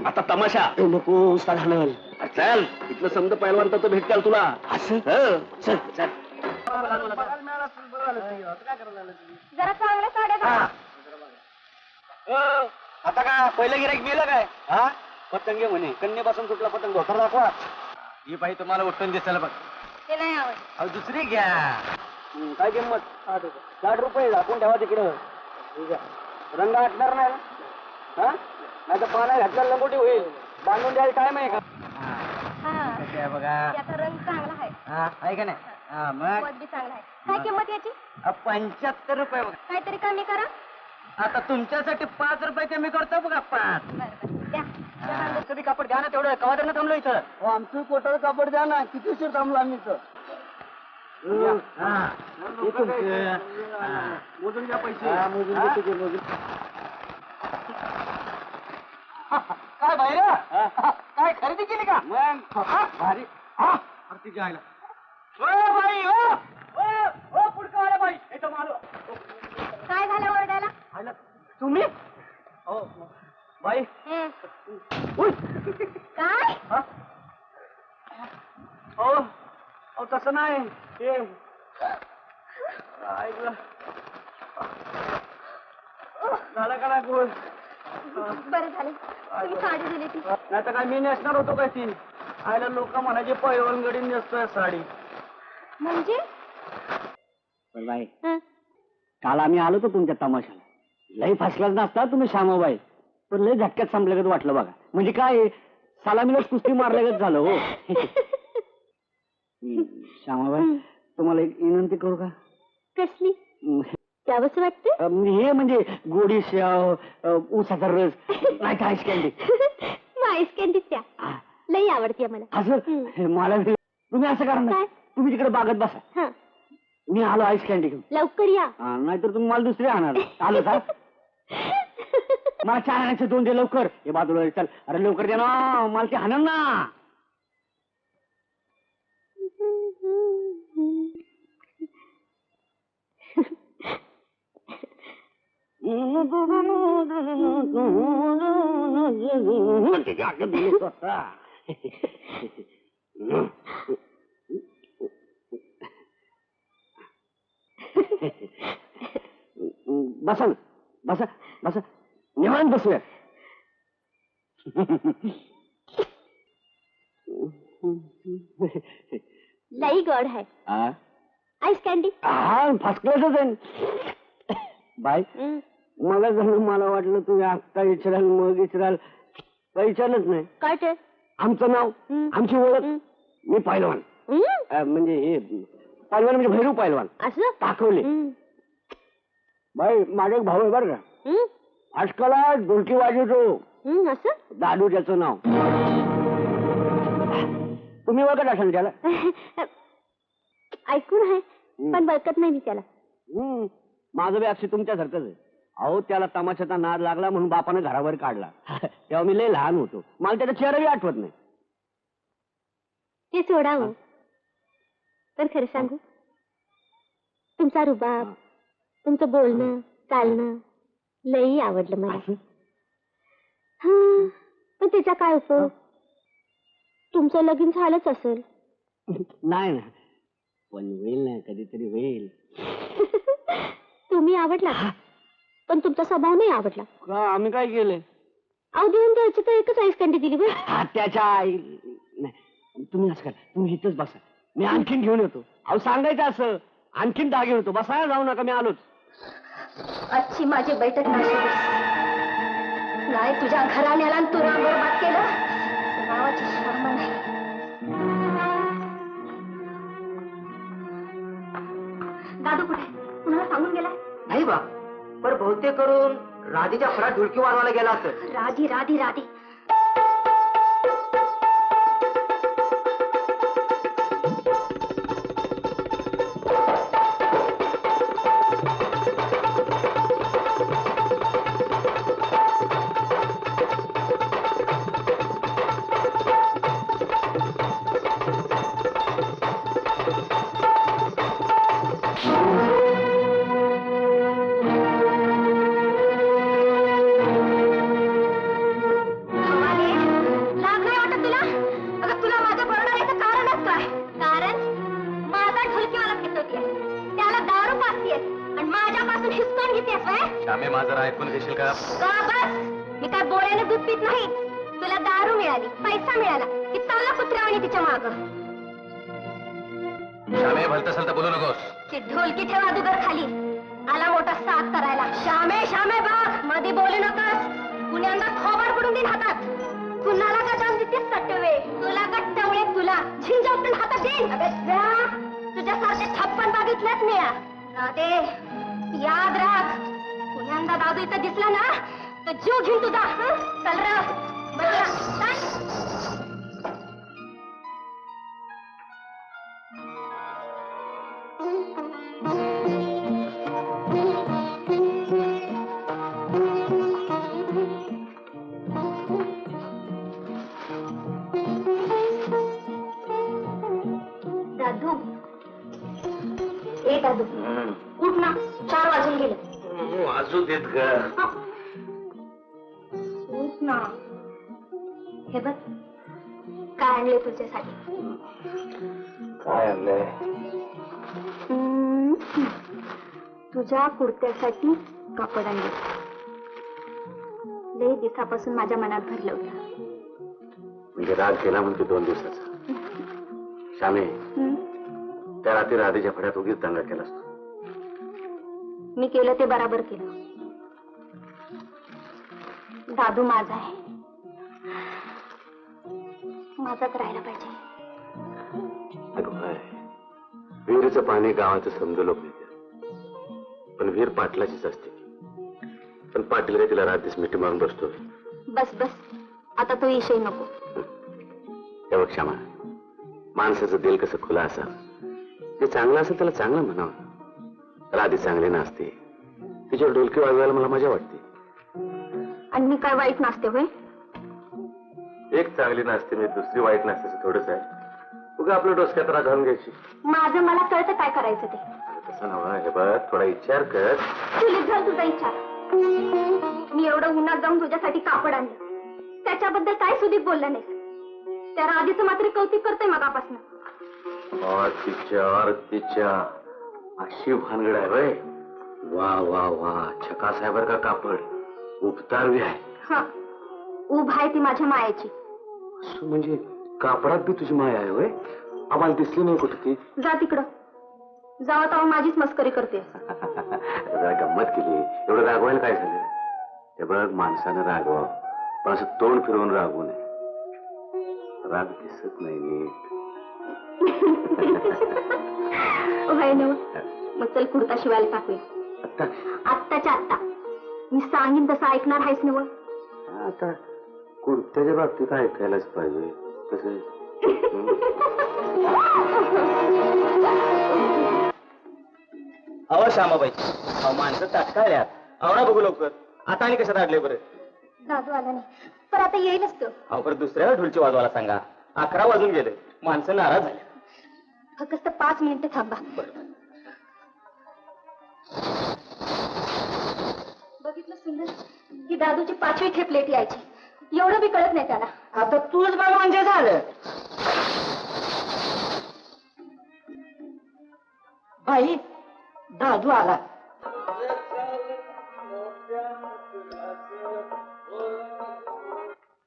आता तमाशा. नको साधारण. चल इथलं समजा पहिलवान तर भेट काल तुला. असं चल चल. जरा चांगल्या साड्या घाला. आता का पहिलं गिराईक गेलं काय हा पतंग म्हणे कन्येपासून कुठला पतंग धोतर दाखवा ही बाई तुम्हाला उठून दिसायला बघ ते नाही आवडत. अहो दुसरी घ्या काय किंमत 60 रुपये दाखवून ठेवा तिकडं ठीक आहे. रंग आटणार नाही ना हा नाही तर पाला घातला लंगोटी होईल बांधून द्यायला टाइम आहे का हा बघा याचा रंग चांगला आहे. आहे का नाही मग पद बी चांगला आहे. काय किंमत याची? 75 रुपये बघा काहीतरी कमी करा. आता तुमच्यासाठी 5 रुपये कमी करतो बघा 5 द्या. कधी कापड द्या ना तेवढं कवा त्यांना थांबलो इथं आमचं कोटाळ कापड द्या ना किती उशीर थांबलो आम्ही इथं मोजून घ्या पैसे मोजून काय बाहेर काय खरेदी केली का मग भारी आरती जायला बाई पुढका आला बाई इथं मालो काय झालं ओरडायला? आला तुम्ही हो बाई काय? हो तसं नाही हे ऐकलं झालं का नाही गोल बरं झालं तुम्ही साडी दिली ती. नाही तर काय मी नेसणार होतो काय ती आयला लोक म्हणायचे पैलवानगडी नेसतोय साडी म्हणजे बाई काल आम्ही आलो होतो तुमच्या तमाशाला लई फसलाच नसता तुम्ही श्यामाबाई पण लई झटक्यात संपल्यागत वाटलं बघा म्हणजे काय सलामीलाच कुस्ती मारल्यागत झालं हो श्यामाबाई तुम्हाला एक विनंती करू का कसली? त्यावंच वाटते. हे म्हणजे गोडी शेव ऊसाचा रस नाही काय कॅन्डी आईस कॅन्डी त्या लई आवडते मला. असं मला तुम्ही असं करा ना काय? तुम्ही तिकडे बागत बसा हा मी आलो आईस कॅन्डी घेऊन लवकर या. नाहीतर तुम्ही मला दुसरे आणणार आलो का मला चहा आणायचे 2 दे लवकर हे बाजूला चल अरे लवकर दे ना मला ते हाणन ना बसा ना बसा बसा निवांत बसूया लई गोड है आईस कॅन्डी. हा फर्स्ट क्लासच आहे बाय मला जणू मला वाटलं तुम्ही आत्ता विचाराल मग विचाराल काही विचारलंच नाही. काय ते? आमचं नाव आमची ओळख मी पैलवान म्हणजे हे पैलवान म्हणजे भैरू पैलवान असं दाखवले बाई माझा एक भाऊ आहे बरं का आजकाला ढोलकी वाजवतो असं दादू त्याचं नाव तुम्ही ओळखत असाल त्याला ऐकून आहे पण बळकत नाही मी त्याला. माझं बी अक्षय तुमच्यासारखंच आहे अहो त्याला तमाशाचा नाद लागला म्हणून बापानं घरावर काढला तेव्हा मी लय लहान होतो मला त्याचा चेहराही आठवत नाही. ते सोडावं पण खरं सांगू तुमचा रुबाब तुमचं बोलणं चालणं लई आवडलं मला. हा पण त्याचा काय उपयोग तुमचं लगीन झालंच असेल. नाही ना पण होईल ना कधीतरी होईल. तुम्ही आवडला पण तुमचा स्वभाव नाही आवडला. का आम्ही काय केलंय? अहो देऊन द्यायचं तर एकच आईस कॅन्डी दिली बरं. त्याच्या आई नाही तुम्ही असं करा तुम्ही इथंच बसा मी आणखीन घेऊन येतो. अहो सांगायचं असं आणखीन 10 घेऊन येतो बसायला जाऊ नका मी आलोच. आजची माझी बैठक नाही तुझ्या घराण्याला तू राम बरबाद केलं नावाची शर्म नाही. दादू कुठे कुणाला सांगून गेलाय? नाही बा पर बहुतेक करून राधीच्या फरात ढुलकी वाजवायला गेला असेल. राधी राधी राधी श्यामे माझं ऐकून घेशील का? का बस, मी काय बोळ्याने दूध पित नाही. तुला दारू मिळाली, पैसा मिळाला की चालला कुत्र्यावानी तिच्या माग. श्यामे भलत असेल तर बोलू नकोस. ती ढोलकी ठेवा अगोदर खाली. आला मोठा साथ करायला. श्यामे श्यामे बघ, मध्ये बोलू नकोस. पुण्यांदा खोबड पडून देईन हातात. कुणाला का जाऊन देतेस कट्टवे? तुला कट्टवळे, तुला झिंजा उठून हातात देईन. तुझ्यासारखे 56 बघितलेत मी. राधे याद राख, पुण्यांदा दादू इथं दिसला ना तर जीव घेऊन तुझा. चल र बघा. दादू, ए दादू, उठ ना, 4 वाजून गेले. वाजू देत ग. उठ ना. हे बघ काय आणले तुझ्यासाठी. काय आणलंय? तुझ्या कुर्त्यासाठी कापड आणले. लई दिवसापासून माझ्या मनात भरलं होतं. म्हणजे राग केला म्हणते 2 दिवसाचा. श्यामे, त्या रात्री राधेच्या फड्यात उगीच दंगा केलास तू. मी केलं ते बराबर केलं. दादू माझा आहे, माझाच राहायला पाहिजे. विहिरीचं पाणी गावाचं समज लोक नेते, पण विहीर पाटलाचीच असते. पण पाटील रे तिला रात्रीच मिठी मारून बसतो. बस बस, आता तो विषय नको. हे बघ श्यामा, माणसाचं दिल कसं खुलं असावं. जे चांगलं असेल त्याला चांगलं म्हणावं. राधी चांगली नसते, तिच्यावर ढोलकी वाजवायला मला मजा वाटते. आणि मी काय वाईट नसते होय? एक चांगली नसते मी दुसरी वाईट नसते थोडंच आहे. उगा आपल्या डोसक्यात राग घालून घ्यायची. माझं मला कळतं काय करायचं ते. तसं नव्हा. हे बघ, थोडा विचार कर. तुला झाल तुझा विचार. मी एवढं उन्हात जाऊन तुझ्यासाठी कापड आणलं, त्याच्याबद्दल काय सुधीक बोललं नाही. त्या राधेचं मात्र कौतुक करतोय मगापासून. तिच्या अशी भानगड आहे वय. वा वा वा, छकास आहे बर का कापड. उपतारवी आहे. हा, उभ आहे ती माझ्या मायाची. म्हणजे कापडात बी तुझी माया आहे वय. आम्हाला दिसली नाही कुठे ती. जा तिकडं. जावा तेव्हा माझीच मस्करी करते. गंमत केली. एवढं रागवायला काय झालं? हे बघ, माणसानं रागवावं, पण असं तोंड फिरवून रागवू नये. राग दिसत नाही नीट. होय नव. मग चल कुर्ता शिवायला टाकूया. आत्ताच्या आत्ता. मी सांगीन तसं ऐकणार आहेस नव? आता कुर्त्याच्या बाबतीत ऐकायलाच पाहिजे. कसं अहो श्यामाबाई, माणसं ताटकाळ्यात. आवडा बघू लवकर. आता आणि कशात अडले बरं? दादू आला नाही, पण आता येईलच तो. अहो परत दुसऱ्या ढोलची वाजवायला सांगा. 11 वाजून गेले. माणसं नाराज झाले. फक्त 5 मिनिटं थांबा. बघितलं सुंदर, ही दादूची 5वी खेप लेट यायची. एवढं बी कळत नाही त्याला. आता तूच बघ म्हणजे झालं. बाई, दादू आला.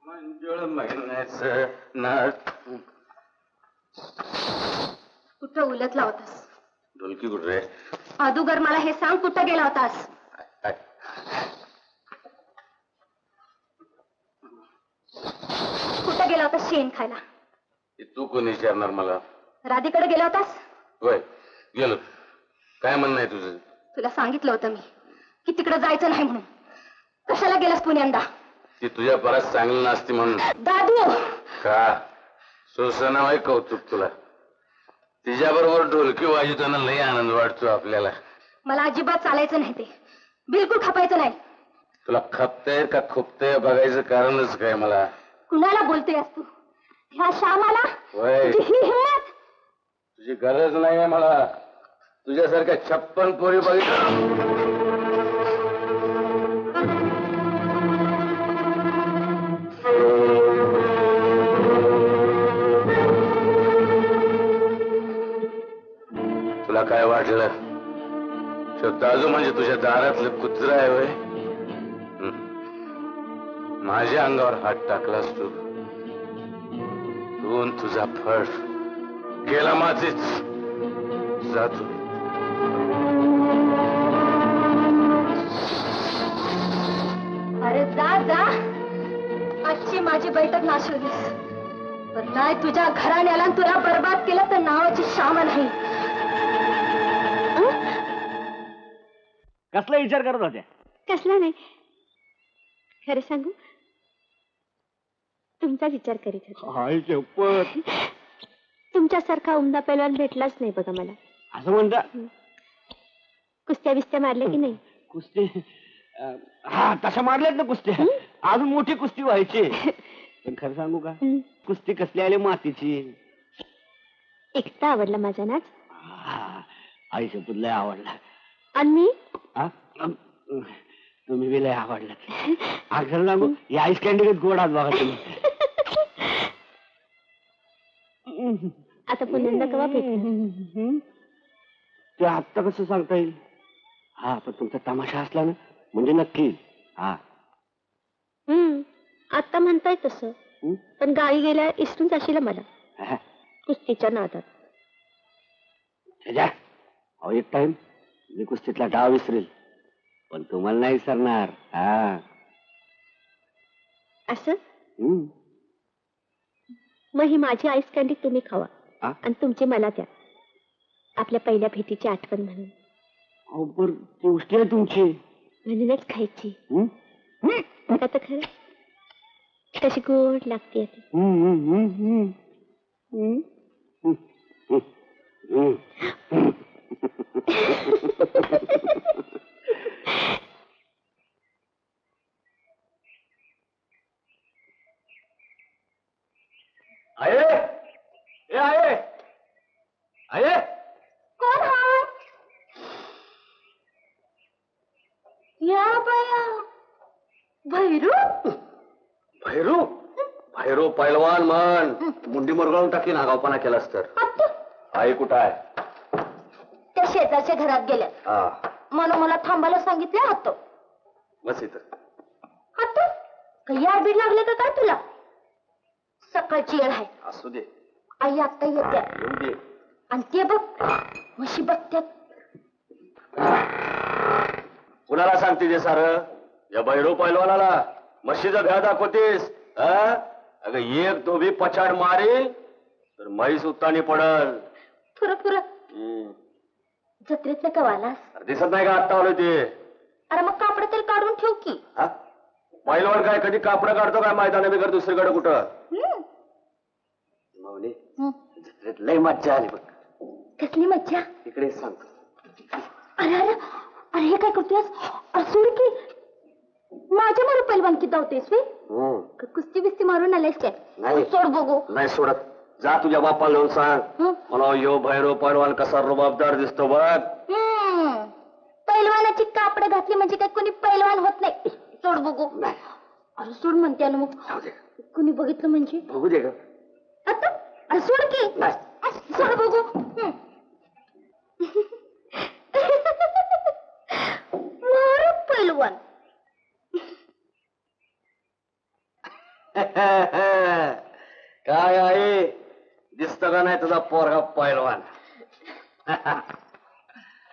मंजुळ महिन्याचं नाट. कुठं उलटला होतास? ढोलकी कुठे रे? अदुगर मला हे सांग, कुठं गेला होतास? कुठं गेला होतास शेण खायला? तू कोण विचारणार मला? राधेकडे गेला होतास? होय, गेलो. काय म्हणणं आहे तुझं? तुला सांगितलं होतं मी की तिकडे जायचं नाही म्हणून. कशाला गेलास पुण्यांदा? ती तुझ्या परत चांगली नसती म्हणून. दादू, का सोसना वाई कौतुक तुला. तिच्याबरोबर ढोलकी वाजवताना लई आनंद वाटतो आपल्याला. मला अजिबात चालायचं नाही ते. बिलकुल खपायचं नाही. तुला खपतंय का खुपतंय बघायचं कारणच काय मला. कुणाला बोलतोयस तू? ह्या श्यामाला? होय, तुझी ही हिंमत? तुझी गरज नाहीये मला. तुझ्यासारख्या 56 पोरी बघितलं. तुला काय वाटलं? शब्द दाजू म्हणजे तुझ्या दारातलं कुत्रा आहे वय. माझ्या अंगावर हात टाकलास तू. तू न तुझा फळ गेला माझेच. जातो. अरे जा जा, आजची माझी बैठक नाशवलीस. पण नाही तुझ्या घराण्याला तुला बर्बाद केलं तर नावाची शाम नाही. कसला विचार करत होत्या? कसला नाही, खरं सांगू तुमचा विचार करीत होते. हाय शपथ. तुमच्यासारखा उमदा पैलवान भेटलाच नाही बघा मला. असं म्हणता? कुस्त्या बिस्त्या मारल्या की नाही? कुस्ती हा तशा मारल्यात ना कुस्त्या. अजून मोठी कुस्ती व्हायची. पण खरं सांगू का, कुस्ती कसली आली मातीची. एकटा आवडला माझा नाच. आई शपथ लय आवडला. आणि मी तुम्ही बी लय आवडला. खरं सांगू ही आईस कॅन्डी गोड आहात बघा तुम्ही. आता पुन्हा केव्हा भेटू? ते आत्ता कसं सांगता येईल. हा पण तुमचा तमाशा असला ना म्हणजे नक्की. हा आता म्हणताय तसं, पण गावी गेल्या इसरून जाशील मला कुस्तीच्या नादात. अहो एक टाइम मी कुस्तीतला डाव विसरेल पण तुम्हाला नाही विसरणार. हा असं मग ही माझी आईस कँडी तुम्ही खावा आणि तुमची मला द्या, आपल्या पहिल्या भेटीची आठवण म्हणून. अहो पण ती उष्टी आहे तुमची. म्हणूनच खायची. बघा तर खरं कशी गोड लागते. कोण हा? या बाया, भैरू. भैरू भैरू पैलवान म्हण. मुंडी मुरगाळून टाकी नागावपणा केलास तर. आई कुठं आहे? त्या शेजारच्या घरात गेल्या. म्हणून मला थांबायला सांगितलं होतं. बस इथं. आता काही आडबीड लागले का काय तुला? सकाळची येळ आहे. असू दे. आई आता येत्या. येऊ दे. आणि ते बघ म्हशी बघत्यात. कुणाला सांगते ते सारं? या भैरू पैलवानाला म्हशीचा भ्या दाखवतेस? अगं एक तो बी पछाड मारे तर म्हैस उत्तानी पडल. पुरं पुरं जत्रेतलं कवालास. दिसत नाही का आत्ता आलो ते? अरे मग कापड तरी काढून ठेव की. पैलवान काय कधी कापडं काढतो काय मैदाना बिगर दुसरीकडे कुठं? माऊली जत्रेत लय मज्जा आली बघ. कसली मज्जा? इकडे सांगतो. अरे अरे अरे हे काय करतोयस? सोड की. माझ्या मारू पैलवानकी धावतेस वे? कुस्ती बिस्ती मारून आलेस काय? नाही. सोड बघू. नाही सोडत. जा तुझ्या बापाला जाऊन सांग मला यो भैरव पैलवान कसा रुबाबदार दिसतो बघ. पैलवानाची कापड घातली म्हणजे काय कोणी पैलवान होत नाही. सोड बघू. अरे सोड म्हणते ना मग. कोणी बघितलं म्हणजे? बघू दे ग. आता अरे सोड की. सोड बघू. मारू पैलवान. काय आहे दिसत का नाही तुझा पोरगा पैलवान?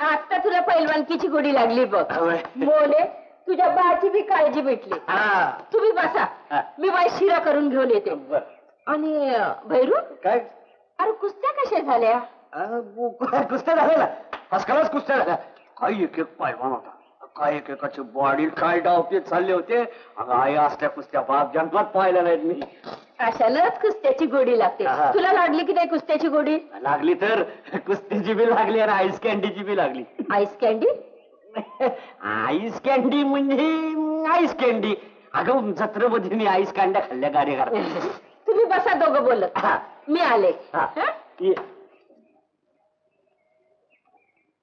आता तुला पैलवानकीची गोडी लागली बघ. बोले तुझ्या बाची बी काळजी भेटली. तुम्ही बसा, मी बाई शिरा करून घेऊन येते. आणि भैरू काय? अरे कुस्त्या कशा झाल्या? कुस्त्या झाल्या ना, फसकालाच कुस्त्या झाल्या. काही एक एक पैलवान होता, काय एक एकाची बॉडी काय डावते चालले होते. अगं आई असल्या कुस्त्या बाप जन्मात पाहिल्या नाहीत मी. अशालाच कुस्त्याची गोडी लागते. तुला लागली की नाही कुस्त्याची गोडी? लागली तर कुस्तीची बी लागली आणि आईस कॅन्डीची बी लागली. Ice candy? आईस कॅन्डी म्हणजे आईस कॅन्डी. अगं जत्रेमध्ये मी आईस कॅन्ड्या खाल्ल्या गाडी करता. तुम्ही बसा दोघं बोलत, मी आले.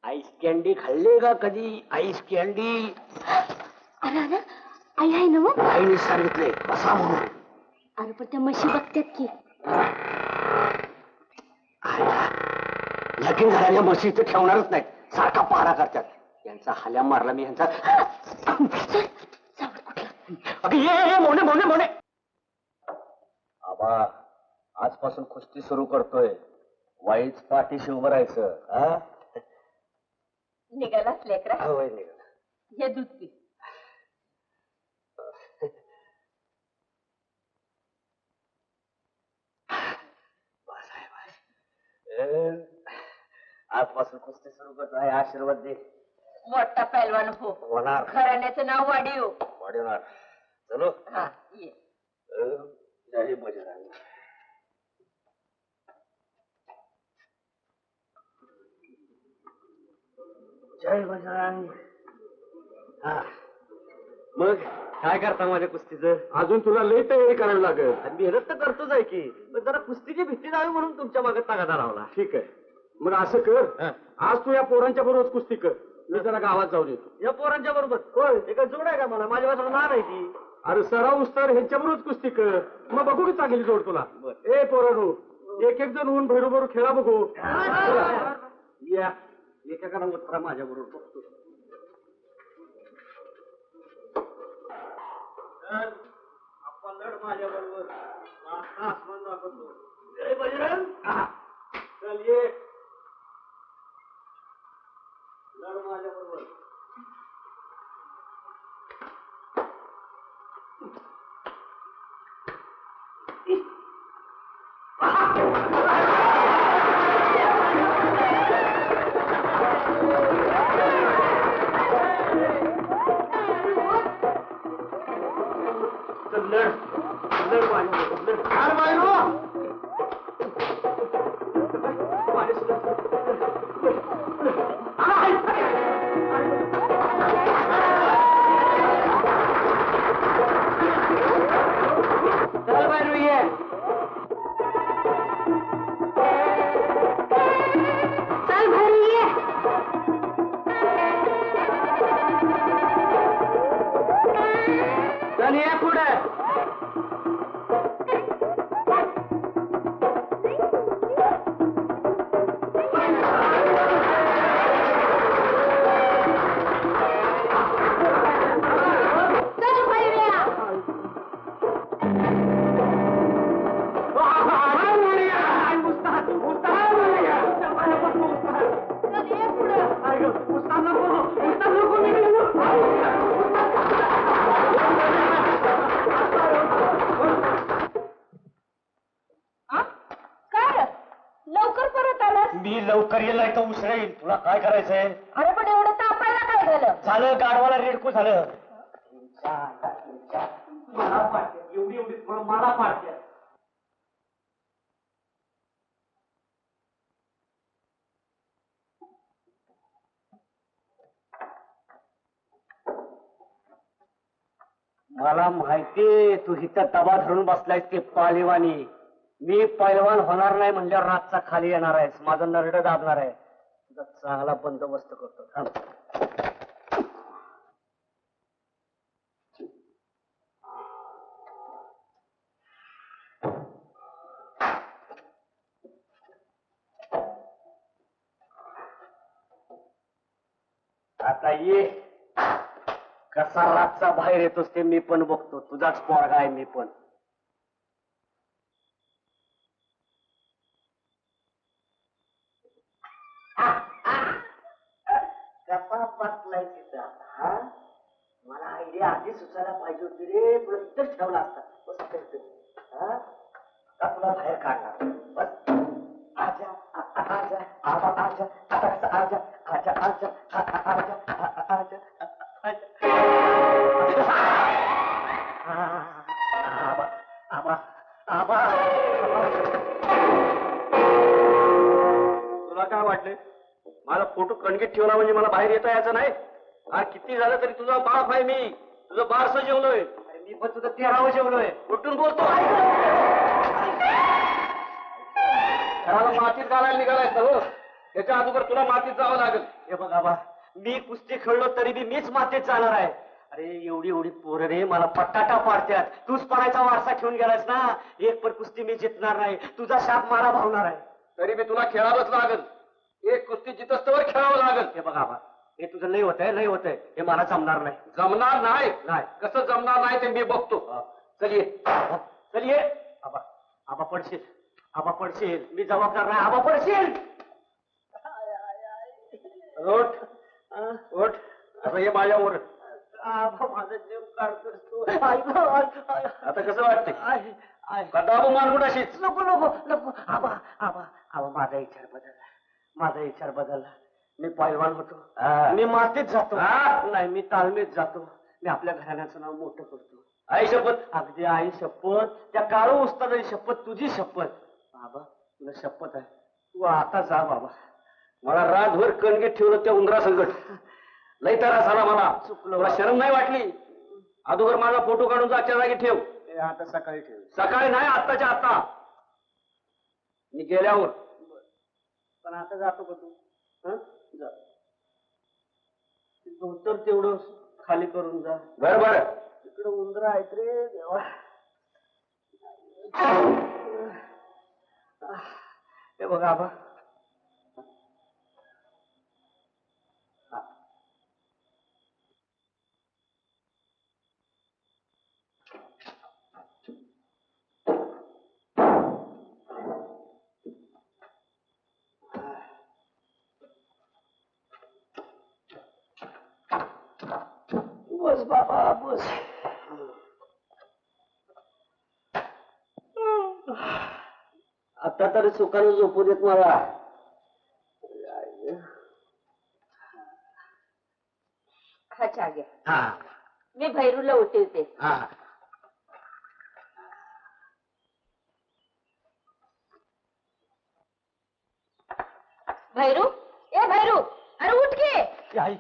आईस कॅन्डी खाल्ले का कधी? Ice candy. अरे अरे आई आहे ना मग? आईने सांगितले बसा म्हणून. अरे पण त्या म्हशी बघतात की. लगीन झालेल्या म्हशी इथे ठेवणारच नाहीत, सारखा पहारा करतात. यांचा हाल्या मारला मी यांचा. अगं ये मोने मोने मोने. आबा आजपासून कुस्ती सुरू करतोय. वाईच पाठीशी उभं राहायचं. निघालाच लेकरा. होय निघाला. हे दूध पी. आजपासून कुस्ती सुरू करतो आहे. आशीर्वाद दे. मोठा पैलवान हो. होणार. घराण्याचं नाव वाढीव. वाढवणार. चलो. हा ये. जय बजरंग. जय बजरंग. हा मग काय करता माझ्या कुस्तीचं? अजून तुला लई तयारी करायला लागेल. मेहनत तर करतोच आहे की, पण जरा कुस्तीची भीती जावी म्हणून तुमच्या मागे तागादा लावला. ठीक आहे, मग असं कर, आज तू या पोरांच्या बरोबर कुस्ती कर. मी जरा गावात जाऊन येतो. या पोरांच्या बरोबर? होय. एका जोड आहे का मला? माझ्या बाजूला नार आहे ती. अरे सराव उस्तर ह्यांच्या बरोबरच कुस्ती कर, मग बघू की चांगली जोड तुला. ए पोरांनो, एक एक जण होऊन भैरू भैरू खेळा बघू. या एकेकाला उत्तरा माझ्या बरोबर बघतो. आपण लढ माझ्या बरोबर. जय बजरंग. चल ये लढ माझ्या बरोबर. मी लवकर येईल तर उशिरा येईल. तुला काय करायचंय? अरे पण एवढं तापायला काय झालं? झालं गाडवाला रेडकू झालं. मला पाडते एवढी एवढी मला पाडते. मला माहितीये तू इथं दबा धरून बसलायस ते पालेवानी. मी पैलवान होणार नाही म्हणल्यावर रातचा खाली येणार आहेस. माझं नरड दाबणार आहे. तुझा चांगला बंदोबस्त करतो. थांब. आता ये. कसा रातचा बाहेर येतोस ते मी पण बघतो. तुझाच पोरगा आहे मी पण. कसा बसलाय तिथं आता? मला आयडिया आधी सुचायला पाहिजे होती रे. तुला इथंच ठेवला असता. बस का तुला बाहेर काढणार? बस आजा आजा आबा आजा. आता कसं आजा आजा आजा आजा आजा आबा आबा आबा. तुला काय वाटलं? माझा फोटो कणगीत ठेवला म्हणजे मला बाहेर येता यायचं नाही? हा किती झालं तरी तुझा बाप आहे मी. तुझं बारसं जेवलोय. मी पण तुझं 13वं जेवलोय. कुठून बोलतो? घराला मातीत घालायला निघालायस ना हो. त्याच्या अगोदर तुला मातीत जावं लागेल. हे बघ आबा, मी कुस्ती खेळलो तरी बी मीच मातीत जाणार आहे. अरे एवढी एवढी पोरं रे मला पटाटा पाडत्यात. तूच पडायचा वारसा घेऊन गेलायस ना. एक पण कुस्ती मी जिंकणार नाही. तुझा शाप मला भावणार आहे. तरी बी तुला खेळावंच लागेल. एक कुस्ती जितस्तवर खेळावं लागेल. हे बघ आबा, हे तुझं लय होत आहे हे मला जमणार नाही. जमणार नाही. नाही. कसं जमणार नाही ते मी बघतो. चल ये आबा. आबा पडशील मी जबाबदार नाही. आबा पडशील. ओठ आता ये माझ्यावर. आबा माझा जीव काढतोस तू. आता कसं वाटतंय? का दाबू मानगुटाशीच? नको आबा माझा विचार बदलला. मी पैलवान होतो. मी मातीत जातो. नाही मी तालमीत जातो. मी आपल्या घराण्याचं नाव मोठं करतो. आई शपथ. अगदी आई शपथ, त्या काळू उस्तादाची शपथ, तुझी शपथ. बाबा तुला शपथ आहे, तू आता जा बाबा. मला रातभर कणगीत ठेवलं त्या उंदरा संकट. लई त्रास झाला मला. चुकलो. तुला शरम नाही वाटली? अगोदर माझा फोटो काढून जागच्या जागी ठेव. आता सकाळी ठेव. सकाळी नाही, आत्ताच्या आत्ता. मी गेल्यावर. पण आता जातो का तू? जा. धोतर तेवढं खाली करून जा. बरं तिकडे उंदरा आहेत रे देवा. हे बघा आबा, बस बाबा बस. आता तरी सुखाने झोपू देत मला. हा चहा घ्या. हा मी भैरूला उठवते. हा भैरू, ए भैरू, अरे उठ की. आई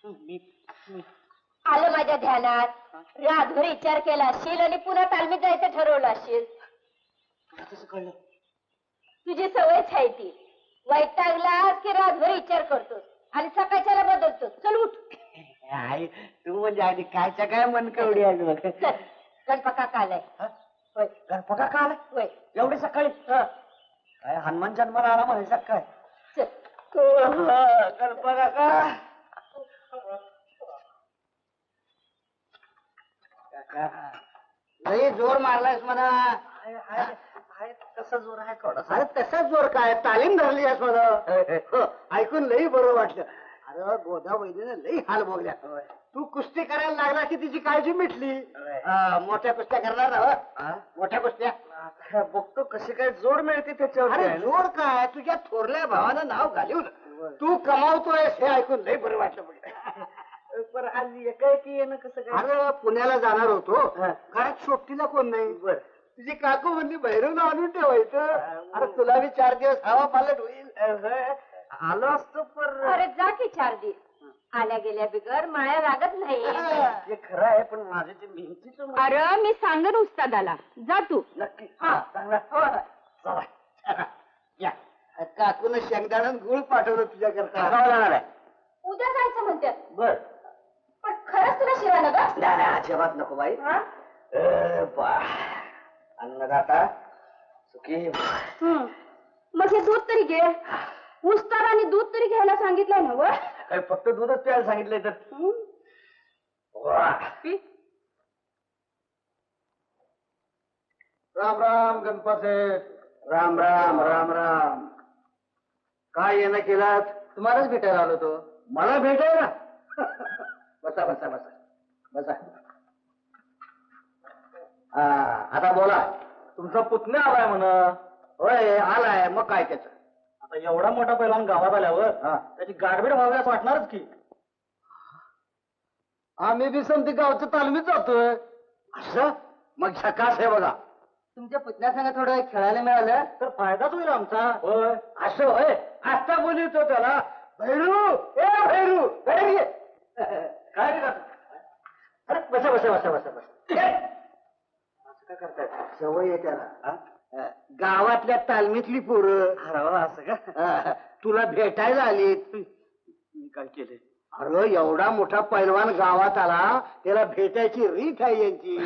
मी आलं माझ्या ध्यानात. रातभर विचार केला असशील आणि पुन्हा तालमीत जायचं ठरवलं असशील. तुला कसं कळलं? तुझी सवयच आहे ती. वैतागलास की रातभर विचार करतोस आणि सकाळच्याला बदलतोस. चल उठ. आई तू म्हणजे आधी कायच्या काय मन कवडी आहे बघ. चल, गणपका कालाय. होय गणपका का आलाय होय. एवढी सकाळी? काय हनुमान जन्माला आला म्हणायचा काय? चल. गणपका का लई जोर मारलायस म्हणा. कसा जोर आहे थोडासा? अरे तसा जोर काय, तालीम धरली आहेस म्हणा. ऐकून लई बरं वाटलं. अरे गोदा वैद्यने लई हाल भोगल्या. तू कुस्ती करायला लागला की तिची काळजी मिटली. मोठ्या कुस्त्या करणार ना? मोठ्या कुस्त्या बघतो कशी काय जोड मिळते त्याच्यावर. अरे जोड काय, तुझ्या थोरल्या भावानं नाव घालून तू कमावतोय हे ऐकून लई बरं वाटलं. पण आज एकाएकी येणं कसं काय? अरे पुण्याला जाणार होतो. घरात सोबतीला कोण नाही. बर तुझी काकू म्हणली भैरवला आणून ठेवायचं. अरे तुला बी 4 दिवस हवा पालट होईल. आलो असतो पण. अरे जा की 4 दिवस. आल्या गेल्या बिगर माया लागत नाही. हे खरं आहे पण माझे ते मेहनतीच. अरे मी सांगन उस्तादाला. जा तू. नक्की. चांगला. चला या. काकून शेंगदाणा गुळ पाठवलं तुझ्याकरता. जाणार आहे. उद्या जायचं म्हणतात. बर पण खरंच तुला शिवाय ग. नाही अजिबात नको बाई. अन्नदाता सुखी. मग हे दूध तरी घे. उस्तादाने दूध तरी घ्यायला सांगितलंय ना व. काय फक्त दूधच प्यायला सांगितलंय तर? पी. राम राम गणपत. राम राम राम राम. काय येणं केलात? तुम्हालाच भेटायला आलो तो. मला भेटायला? बसा बसा बसा बसा. आता बोला. तुमचा पुतण्या आलाय म्हणा. होय आलाय. मग काय त्याचं? आता एवढा मोठा पैलवान गावात आल्यावर त्याची गाडबीड व्हावी असं वाटणारच की. आम्ही बी समती गावचं तालमीत जातोय. असं? मग झकास आहे बघा. तुमच्या पुतण्यासंग थोडं खेळायला मिळालं तर फायदाच होईल आमचा. होय असं होय. आता बोलतो त्याला भैरू. ए भैरू भैरू काय रे? अरे बसा बसा बसा बसा बसा. असं काय करताय? सवय आहे त्याला. गावातल्या तालमीतली पोरं. असं का? तुला भेटायला आलीत. मी काय केले? अरे एवढा मोठा पैलवान गावात आला त्याला भेटायची रीत आहे यांची.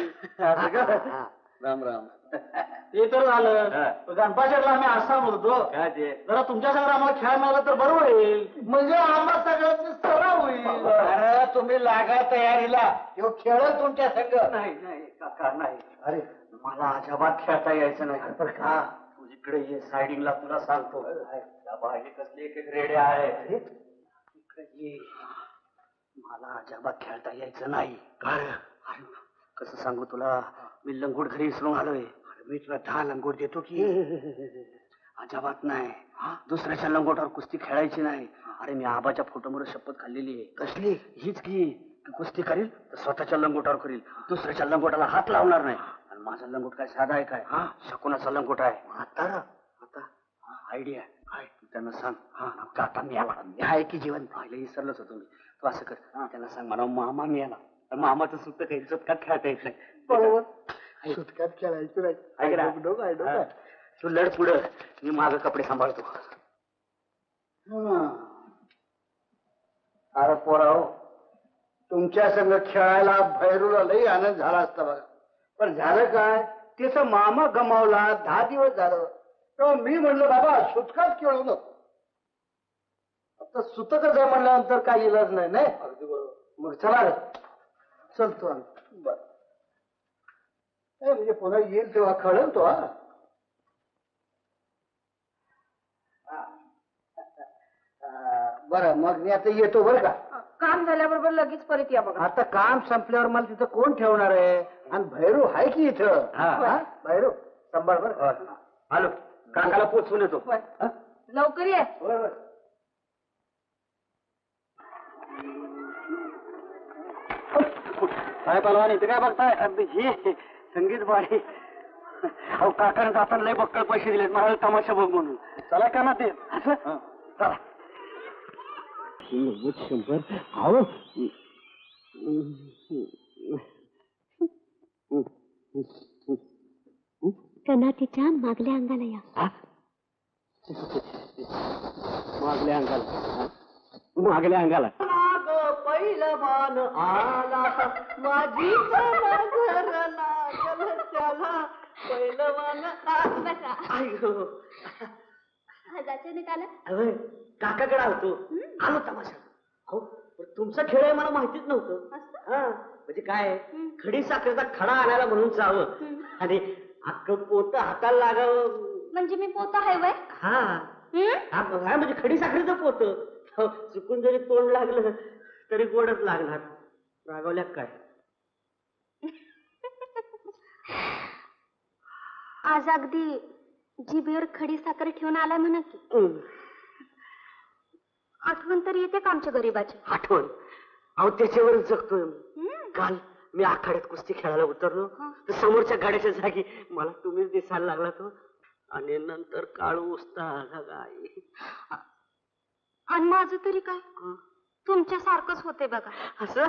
राम राम. ते तर झालं गणपाशेटला आम्ही असा म्हणतो काय ते जरा तुमच्या संग आम्हाला खेळायला मिळाला तर बरं होईल म्हणजे आम्हाला सगळ्यांची सराव होईल. अरे तुम्ही लागा तयारीला. तो खेळत तुमच्या संग. नाही नाही काका नाही. अरे मला अजिबात खेळता यायचं नाही. बरं का? तू इकडे ये सायडिंगला तुला सांगतो. त्या बाहेर कसली एक एक रेड्या आहे. इकडे ये. मला अजिबात खेळता यायचं नाही. अरे कसं सांगू तुला, मी लंगोट घरी विसरून आलोय. मी तुला 10 लंगोट देतो की. अजिबात नाही. दुसऱ्याच्या लंगोटावर कुस्ती खेळायची नाही. अरे मी आबाच्या फोटोवर शपथ खाल्लेली आहे. कसली? हीच की कुस्ती करील तर स्वतःच्या लंगोटावर करील, दुसऱ्याच्या लंगोटाला हात लावणार नाही. आणि माझा लंगोट काय साधा आहे काय, शकुनाचा लंगोट आहे. आता आता आयडिया काय तू त्यांना सांग. काका मी आला. मी आहे की जिवंत. पाहिलं विसरलंच होतो मी. तू असं कर, त्यांना सांग मला मामा मी आला. मामाचं सुद्धा काही चटकात खेळता येत नाही. बरोबर. सुटकात खेळायचं नाही. ऐक ना. हा. तू लढ पुढं, मी माग कपडे सांभाळतो. अरे पोराव, तुमच्या संग खेळायला भैरूला लई आनंद झाला असता बघा. पण झालं काय, तिचा मामा गमावला. 10 दिवस झालं. तेव्हा मी म्हणलं बाबा सुटकात खेळू नको. आता सुतकच आहे म्हणल्यानंतर काही इलाज नाही. नाही अगदी बरोबर. मग चला रे, चलतो आम्ही. बर म्हणजे पुन्हा येईल तेव्हा कळेल तो. बरं मग मी आता येतो बरं का. काम झाल्याबरोबर लगेच परत या बघा. आता काम संपल्यावर मला तिथं कोण ठेवणार आहे. आणि भैरू आहे की इथं. भैरू सांभाळ बरं. आलो, काकाला पोचवून येतो. लवकर ये. काय पलवान इथे काय बघताय. ही संगीत बारी. अहो काकाने जाताना लय बक्कळ पैसे दिलेत मला तमाशा बघ म्हणून. चला का ना ते असं. चला 100. अहो कनातीच्या मागल्या अंगाला या. मागल्या अंगाला. मागल्या अंगाला. पहिलवान आला माझी नजर लागल त्याला. पहिलवान अचानक आला. काकाकडे होतो. आलो तमाशा. हो तुमचा खेळ आहे मला माहितीच नव्हतं. म्हणजे काय खडी साखरेचा खडा आणायला म्हणून जावं आणि अख्खं पोत हाताला लागावं. म्हणजे मी पोता आहे वय. हा म्हणजे खडी साखरेचं पोत. चुकून जरी तोंड लागलं तरी गोडच लागणार. रागवल्या काय. आज अगदी जिभेवर खडी साखर ठेवून आलाय म्हणा की. आठवण तरी येते का आमच्या गरीबाची. आठवण. अहो त्याच्यावरच जगतोय मी. काल मी आखाड्यात कुस्ती खेळायला उतरलो तर समोरच्या गाड्याच्या जागी मला तुम्हीच दिसायला लागला तो. आणि नंतर काळू उस्ता आणि माझं तरी काय तुमच्या सारखंच होते बघा. असं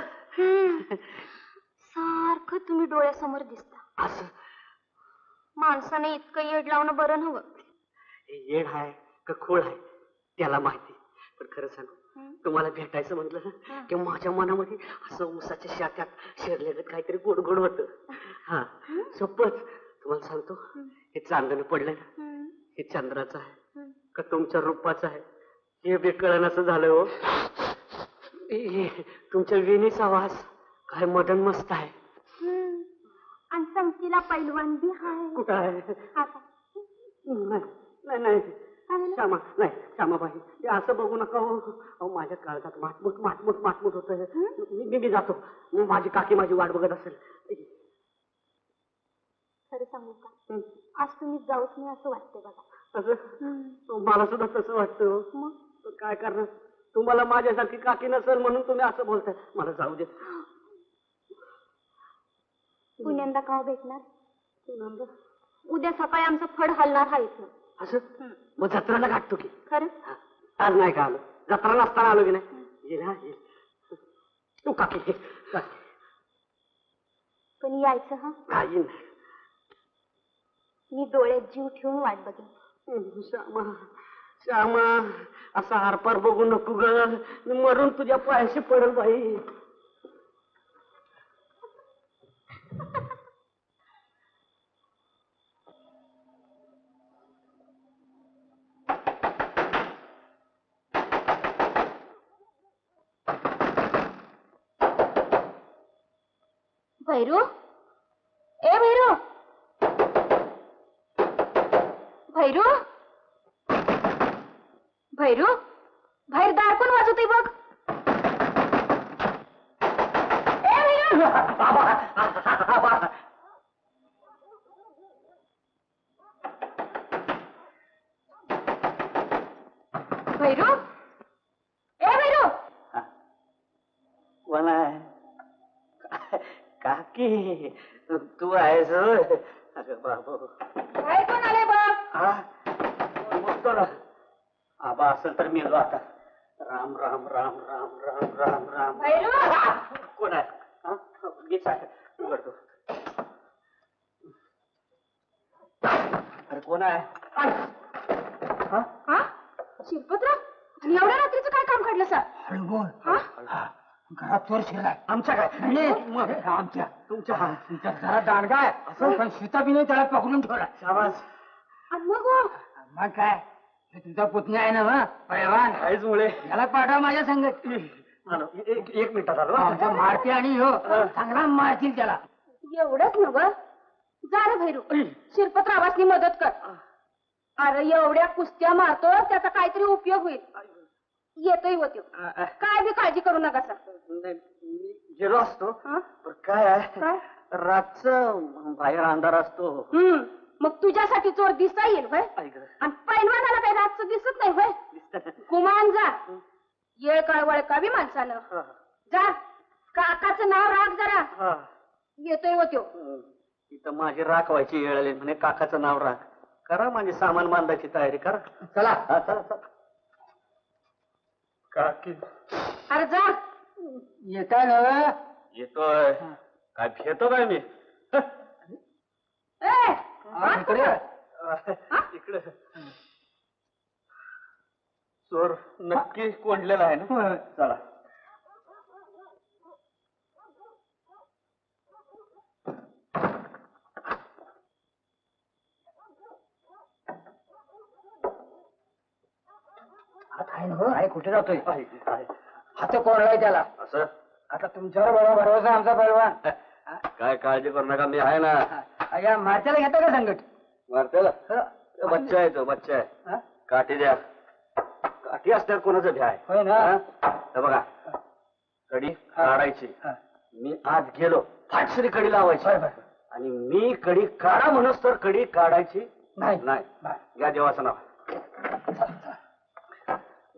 सारखं तुम्ही डोळ्यासमोर दिसता. असं माणसाने इतकं येड लावणं बरं नव्हतं. येड आहे का खोळ आहे त्याला माहिती. पण खरं सांगू तुम्हाला भेटायचं म्हटलं ना की माझ्या मनामध्ये असं ऊसाच्या शात्यात शिरलेलं काहीतरी गोड गोड होत. हा सोपच तुम्हाला सांगतो. हे चांदणं पडलंय ना हे चंद्राचं आहे का तुमच्या रूपाचं आहे हे बी कळणं झालं हो. तुमच्या विणीचा वास काय मदन मस्त आहे. आणि संगतीला पैलवान बी हाय. कुठं आहे. नाही नाही श्यामा नाही श्यामाबाई हे असं बघू नका हो. अहो माझ्या काळजात माटमूट माटमूट माटमूट होत. मी जातो. माझी काकी माझी वाट बघत असेल. खरं सांगू का आज तुम्ही जाऊच नाही असं वाटतंय बघा. असं मला सुद्धा तसं वाटतं. मग काय करणार. तुम्हाला माझ्यासारखी काकी नसेल म्हणून तुम्ही असं बोलताय. मला जाऊ दे. पुण्यांदा का भेटणार. उद्या सकाळी आमचं फड हलणार हा इथं. असं मग जत्राला गाठतो की. खरं आज नाही का आलो. जत्रा नसताना आलो की नाही. येईल हा येईल. तू काकी पण यायचं हा. काय येईल. मी डोळ्यात जीव ठेवून वाट बघेन. श्यामा श्यामा असा आरपार बघू नको ग. मरून तुझ्या पायाशी पडेल बाई. भैरू, ए भैरू, भैरू, भैरू, बाहेर दार कोण वाजवते बघ. ए भैरू, भैरू, ए भैरू. कोण आहे? काकी तू आहेस होय? अगं बाबू बाहेर कोण आले बघ. हा बघतो ना. आबा असेल तर मेलो आता. राम राम राम राम राम राम राम. भैरू, कोण आहे? हा? मीच आहे. उघडतो. अरे कोण आहे? हा? हा शिरपतराव, आणि एवढ्या रात्रीचं काय काम काढलं सर? हळू बोल. हा? घरात चोर शिरलाय. आमच्या काय? मग आमच्या तुमच्या तुमच्या घरात दांडगा आहे असं पण सीताबीने त्याला पकडून ठेवला. शाबास. आणि मग हो? मग काय हे तुमचा पुतण्या आहे ना मग पैलवान काहीच मुळे याला पाठवा माझ्या संगत. एक मिनिटात आलो. आमच्या मारते आणि हो चांगला मारतील त्याला. एवढंच नव. जा रे भैरू, शिरपतरावासनी मदत कर. अरे एवढ्या कुस्त्या मारतो त्याचा काहीतरी उपयोग होईल. येतोय व त्यो. काय बी काळजी करू नका सर. मी गेलो असतो. हा? पण काय आहे काय? रातचं बाहेर अंधार असतो. मग तुझ्यासाठी चोर दिसता येईल होय. ऐक रे. आणि पैलवानाला काही रातचं दिसत नाही होय. कुमान जा. येळ कळवळ कावी माणसानं. जा, काकाचं नाव राख जरा. हा. येतोय व त्यो. इथं माझी राखवायची वेळ आली म्हणे काकाचं नाव राख. करा माझी सामान बांधायची तयारी करा. चला हा, चला चला. काकी अरे जा. येताय ना. येतोय. काय भेटतो काय मी? ए, इकडे इकडे चोर नक्की कोंडलेला आहे ना. चला. आहे ना हो आहे कुठे जातोय. आहे, आहे. हात कोरलाय त्याला. असं आता तुमच्यावर बघा भरोसा आमचा पैलवान. काय काळजी करू नका मी आहे ना. या मारत्याला घेता का संकट. मारतेला बच्चा आहे तो बच्चा आहे. काठी द्या. काठी असल्यावर कोणाचं भ्या आहे. होय ना. हे बघा कडी काढायची. मी आत गेलो फाटसरी कडी लावायची आणि मी कडी काढा म्हणूस तर कडी काढायची नाही. नाही. घ्या देवाचं नाव.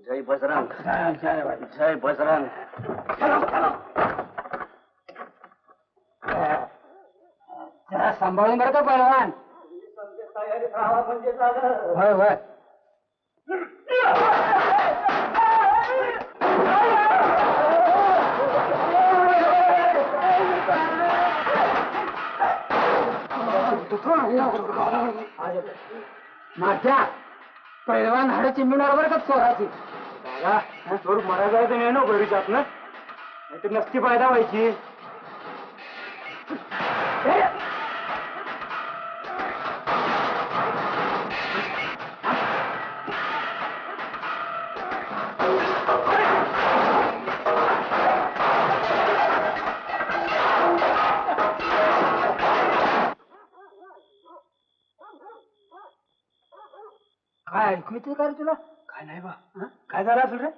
जय बजरंग. जय बजरंग. जरा सांभाळून बरं का पैलवान. तयारी राहावा म्हणजे झालं. होय होय. माथ्या पैलवान हाडं चिंबणार बरं का चोराची. चोर मरायला जायचं नाही ना भरीच्यात ना. नाहीतर नसती फायदा व्हायची. काय ऐकू येते का रे तुला. काय नाही बा. काय झालं असेल रे.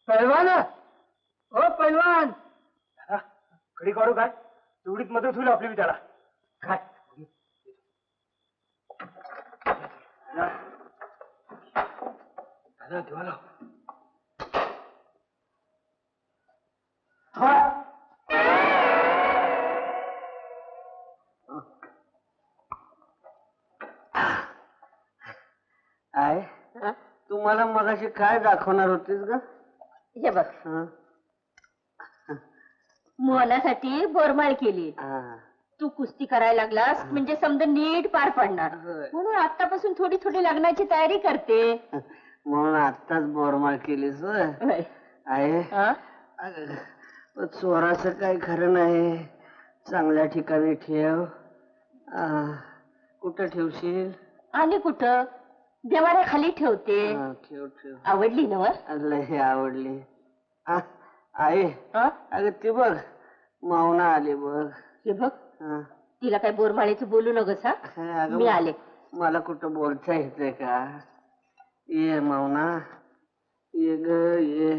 पैलवान हो पैलवान. कडी काढू काय तेवढीच मदत होईल आपली त्याला. काय देवाला. आहे तू मला मगाशी काय दाखवणार होतीस ग. हे बघ मोहनासाठी बोरमाळ केली. तू कुस्ती करायला लागलास म्हणजे समजा नीट पार पडणार. म्हणून आतापासून थोडी थोडी लग्नाची तयारी करते. म्हणून आत्ताच बोरमाळ केलीस होय. आहे. चोराचं काही खरं नाही. चांगल्या ठिकाणी ठेव. कुठं ठेवशील. आणि कुठं देवाऱ्याखाली ठेवते. ठेव ठेव. आवडली ना वर. लय आवडली. आहे अगं ते बघ मावना आले बघ. हे बघ हा. तिला काय बोरमाळीचं बोलू नगस हा. अगं, मी आले. मला कुठं बोलता येतंय का? ये मावना, ये ग ये.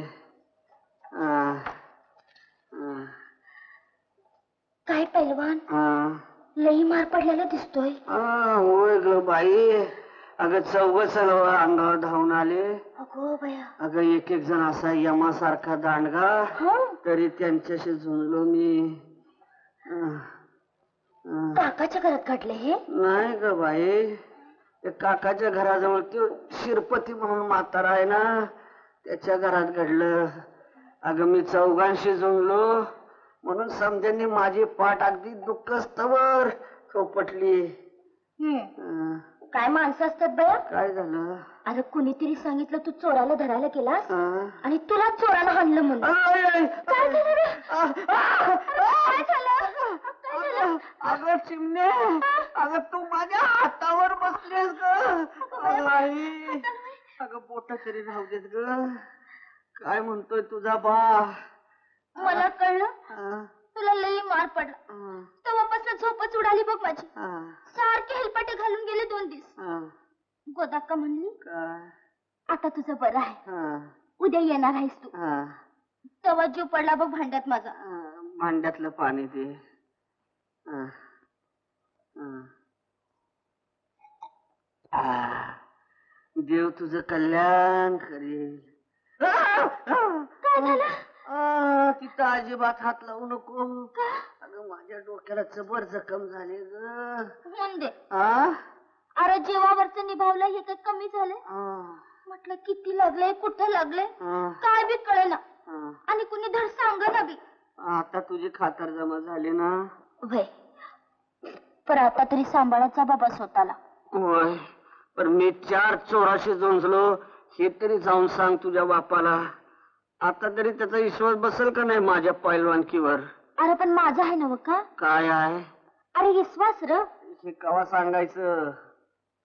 काय पैलवान लई मार पडलेला दिसतोय. होय ग बाई. अगं चौघच अंगावर धावून आले. अगो बया. अगं एक एक जण असा यमासारखा दांडगा, तरी त्यांच्याशी झुंजलो मी. काकाच्या घरात घडले हे? नाही ग बाई, ते काकाच्या घराजवळ ते शिरपती म्हणून म्हातारा आहे ना, त्याच्या घरात घडलं. अगं मी चौघांशी झुंजलो म्हणून समजांनी माझी पाठ अगदी दुःखस्तवर थोपटली. काय माणसं असतात बया. काय झालं? अरे कुणीतरी सांगितलं तू चोराला धरायला केलास आणि तुला चोराला हाणलं म्हणून. काय झालं रे? काय झालं? अगं चिमणे, अगं तू माझ्या हातावर बसलीस ग. नाही, अगं बोट तरी राहू देत ग. काय म्हणतोय तुझा बा? मला कळलं तुला लई मार पडला. तेव्हापासून झोपच उडाली बघ माझी. सारखे हेलपाटे घालून गेले 2 दिवस. गोदाक्का म्हणली आता तुझं बरं आहे, उद्या येणार आहेस तू. तेव्हा जीव पडला बघ भांड्यात माझा. भांड्यातलं पाणी ते. देव तुझं कल्याण करेल. काय झालं? तिथं अजिबात हात लावू नको. अगं माझ्या डोक्याला जबर जखम झाली ग. होऊन दे. अरे जीवावरच निभावलं हे काही कमी झालंय? म्हटलं किती लागलंय, कुठं लागलंय, काय बी कळेना आणि कुणी धड सांग ना बी. आता तुझी खातर जमा झाली ना? वय पर आता तरी सांभाळायचा बाबा स्वतःला. होय, पण मी 4 चोराशी झुंजलो हे तरी जाऊन सांग तुझ्या बापाला. आता तरी त्याचा विश्वास बसेल का नाही माझ्या पैलवानकीवर? अरे पण माझा आहे ना का? काय आहे? अरे विश्वास र. हे केव्हा सांगायचं?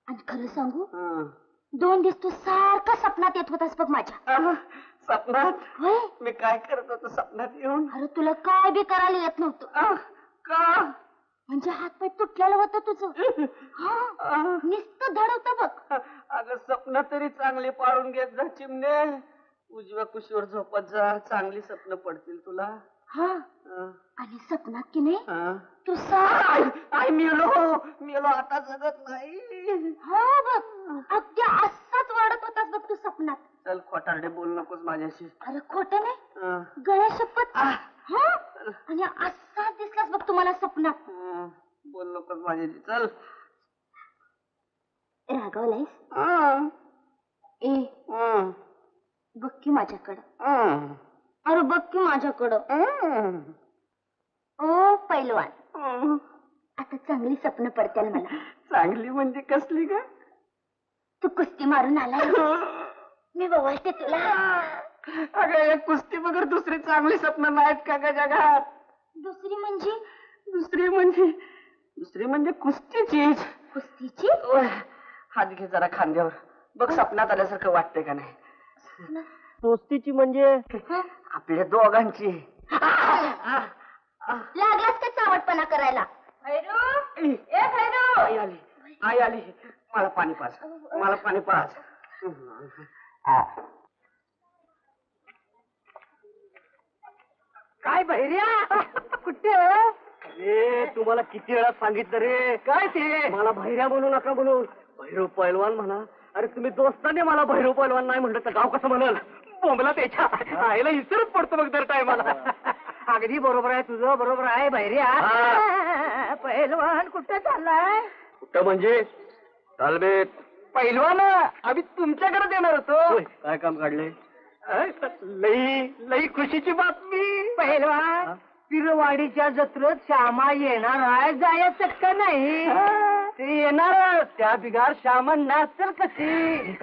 आणि खरं सांगू 2 दिवस तू सारखा सपनात येत होतास बघ माझ्या. सपनात? होय. मी काय करत होतो सपनात येऊन? अरे तुला काय बी करायला येत नव्हतं. का? म्हणजे हातपाय तुटलेलं होतं तुझं. नुसतं धड होतं बघ. अगं स्वप्न तरी चांगली पाडून घेत जा चिमणे. उजव्या कुशीवर झोपत जा, चांगली स्वप्न पडतील तुला. आणि सपनात की नाही तू आई मेलो आता जगत नाही. बघ अगदी असाच वाढत होतास बघ तू सपनात. चल खोटारडे बोल नकोस माझ्याशी. अरे खोटं नाही, गळ्या शपथ. आणि असाच दिसलास बघ तुम्हाला सपनात. बोल नकोस माझ्याशी. चल. रागवलायस? ए बघ की माझ्याकडं. अरे बघ की माझ्याकडं. ओ पैलवान, आता चांगली स्वप्न पडतील मला. चांगली म्हणजे कसली का? तू कुस्ती मारून आलाय, मी बघते तुला. अगं एक कुस्ती बगर दुसरी चांगली स्वप्न नाहीत का ग जगात? दुसरी म्हणजे? दुसरी म्हणजे कुस्तीचीच. कुस्तीची? हात घे जरा खांद्यावर, बघ स्वप्नात आल्यासारखं वाटतंय का नाही? कुस्तीची म्हणजे आपल्या दोघांची. लागलास का चावटपणा करायला? आई आली. मला पाणी पाज. काय बहिऱ्या कुठे? अरे तुम्हाला किती वेळा सांगितलं रे. काय ते? मला भैऱ्या म्हणू नका म्हणून. भैरव पैलवान म्हणा. अरे तुम्ही दोस्ताने मला भैरव पैलवान नाही म्हणलं तर गाव कसं म्हणाल? बोंबला त्याच्या आईला विसरच पडतो बघ दर टायमाला. अगदी बरोबर आहे तुझं, बरोबर आहे भैऱ्या. पैलवान कुठं चाललाय? कुठं म्हणजे? तालबेत. पैलवान आम्ही तुमच्याकडे देणार होतो. काय काम काढले? लई खुशीची बातमी. पैलवान पिरवाडीच्या जत्रेत श्यामा येणार आहे, जायचं का नाही? ते येणार, त्या बिगार श्यामा नाचल कशी?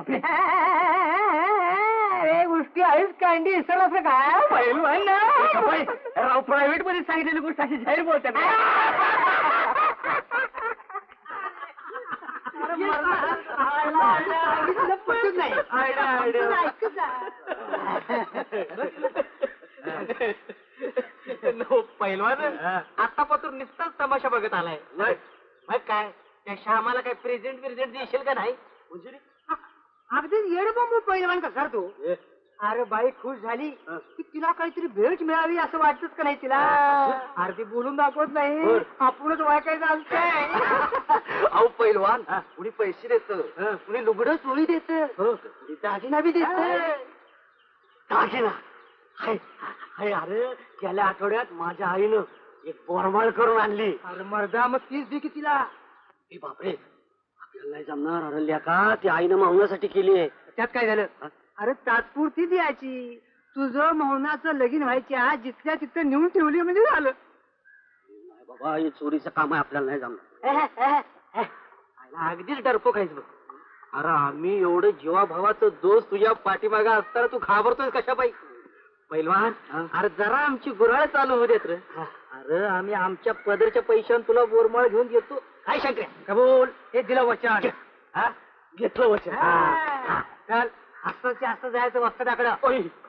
अरे गोष्टी आहेच कांडी इसर असं काय? पैलवान राव प्रायव्हेट मध्ये सांगितलेली गोष्ट अशी जाहीर बोलते ना. पहिलवान आतापासून नुसताच तमाशा बघत आलाय मग काय त्या श्यामाला काय प्रेझेंट देशील का नाही अगदी येडबॉम्ब पहिलवान कसा तू अरे बाई खुश झाली की तिला काहीतरी भेट मिळावी असं वाटतच का नाही तिला अरे ती बोलून दाखवत नाही आपणच वाकायचं आमचं अहो पहिलवान कुणी पैसे देत कुणी लुगडं चोळी देत कुणी दागिना बी देत दागिना अरे गेल्या आठवड्यात माझ्या आईनं एक बोरमाळ करून आणली अरे मर्दा मग तीच दे की तिला ए बापरे आपल्याला नाही जमणार अरे लेका ती आईनं मावण्यासाठी केली आहे त्यात काय झालं अरे तात्पुरती द्यायची तुझं मौनाचं लगीन व्हायच्या जिथल्या तिथं नेऊन ठेवली म्हणजे झालं बाबा हे चोरीचं काम आहे आपल्याला नाही जमणार अगदीच डरपोक आहेस बघ अरे आम्ही एवढं जीवाभावाचं दोस्त तुझ्या पाठीमागा असताना तू घाबरतोय कशा बाई पहिलवान अरे जरा आमची गुऱ्हाळ चालू होऊ देत रे अरे आम्ही आमच्या पदरच्या पैशान तुला बोरमाळ घेऊन येतो काय शंकर कबूल हे दिलं वचन घेतलं वचन चल असं जायचं वस्तादाकडं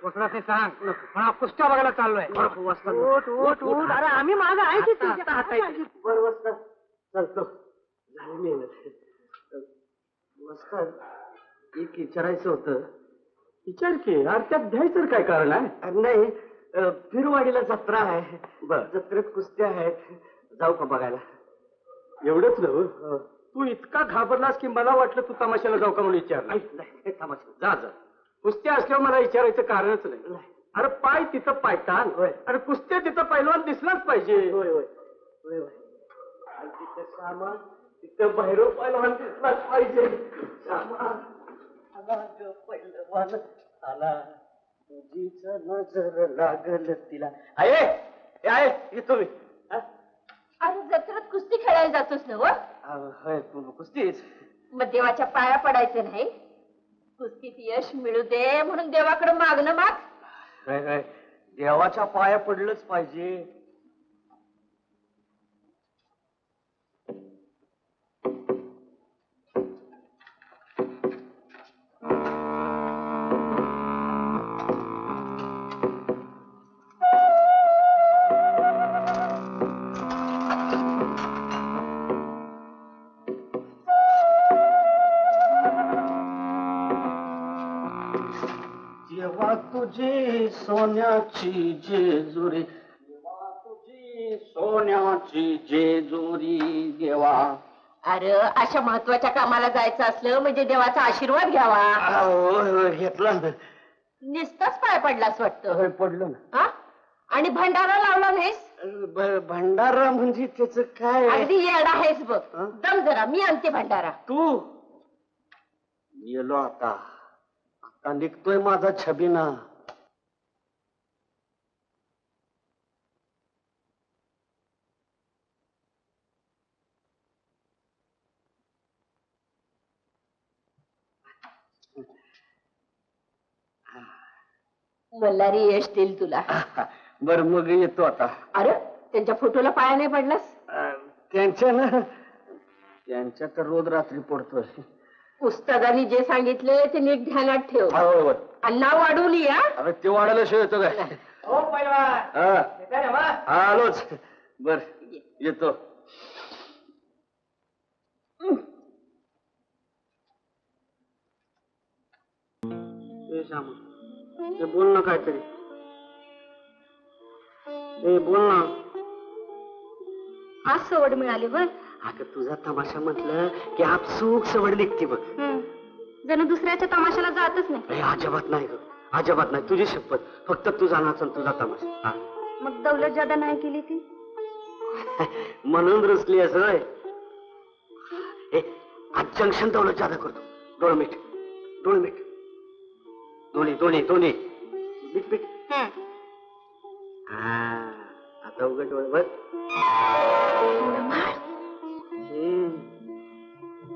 वस्तादाने सांग मला कुस्त्या बघायला चाललोय उठ अरे आम्ही माग आहे बरं वस्ता चलतो झाली मेहनत वस्ताद एक विचारायचं होतं विचार की अरे त्यात घ्यायचं काय कारण आहे नाही फिरवाडीला जत्रा आहे जत्रेत कुस्त्या आहेत जाऊ का बघायला एवढंच नव्ह तू इतका घाबरलास की मला वाटलं तू तमाशाला जाऊ का म्हणून विचार नाही तमाशा जा कुस्त्या असल्यावर मला विचारायचं कारणच नाही अरे पाय तिथं पायतान अरे कुस्त्या तिथं पहिलवान दिसलाच पाहिजे तिथं सामान तिथं भैरव पहिलवान दिसलाच पाहिजे पहिलवान आला तुझीच नजर लागल तिला आहे येतो मी अरे जत्रेत कुस्ती खेळायला जातोस ना होय कुस्तीच मग देवाच्या पाया पडायचे नाही कुस्तीत यश मिळू दे म्हणून देवाकडे मागणं माग देवाच्या पाया पडलंच पाहिजे तुझी सोन्याची जेजुरी तुझी सोन्याची जेजुरी देवा अरे अशा महत्वाच्या कामाला जायचं असलं म्हणजे देवाचा आशीर्वाद घ्यावा घेतला ना नुसताच पाय पडलास वाटतं पडलो ना आणि भंडारा लावला नाहीस भंडारा म्हणजे त्याच काय अगदी येडा आहेस बघ दम जरा मी आणते भंडारा तू गेलो आता निघतोय माझा छबिना मल्हारी यश देईल तुला बर मग येतो आता अरे त्यांच्या फोटोला पाया नाही पडलास त्यांच्या तर रोज रात्री पडतोय उस्तादानी जे सांगितले ते नीट ध्यानात ठेव आणि नाव वाढवून या अरे ते वाढायला शिवाय येतो काय आलोच बर येतो बोल ना काहीतरी बोल ना आज सवड मिळाली बर अगं तुझा तमाशा म्हटलं की आपसूक सवड निघते बघ जणू दुसऱ्याच्या तमाशाला जातच नाही अजिबात नाही ग अजिबात नाही तुझी शपथ फक्त तुझा नाच आणि तुझा तमाशा मग दौलत जादा नाही केली ती म्हणून रुसली असं आज जंक्शन दौलत जादा करतो डोळमीठ दोन्ही मीठ आता उघड डोळे बघ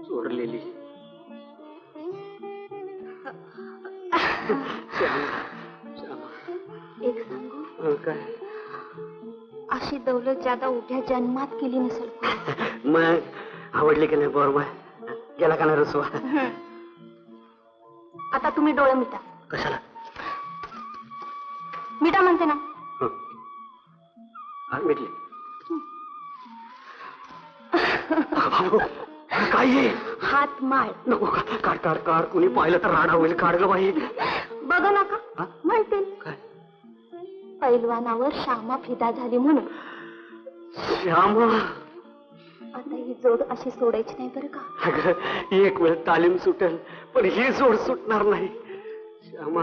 चोरलेली एक सांगू काय अशी दौलत जादा उभ्या जन्मात केली नसेल मग आवडली की नाही बरोबर गेला का नाही रसवा आता तुम्ही डोळे मिटा कशाला मिटा म्हणते ना मिटली. काय आहे? हात माळ. नको काढ काढ काढ, कुणी पाहिलं तर राडा होईल. काढ ग बाई. बघा नका म्हणते काय? पैलवानावर श्यामा फिदा झाली म्हणून. श्यामा. आता ही जोड अशी सोडायची नाही बरं का. अगं एक वेळ तालीम सुटेल पण ही जोड सुटणार नाही. श्यामा.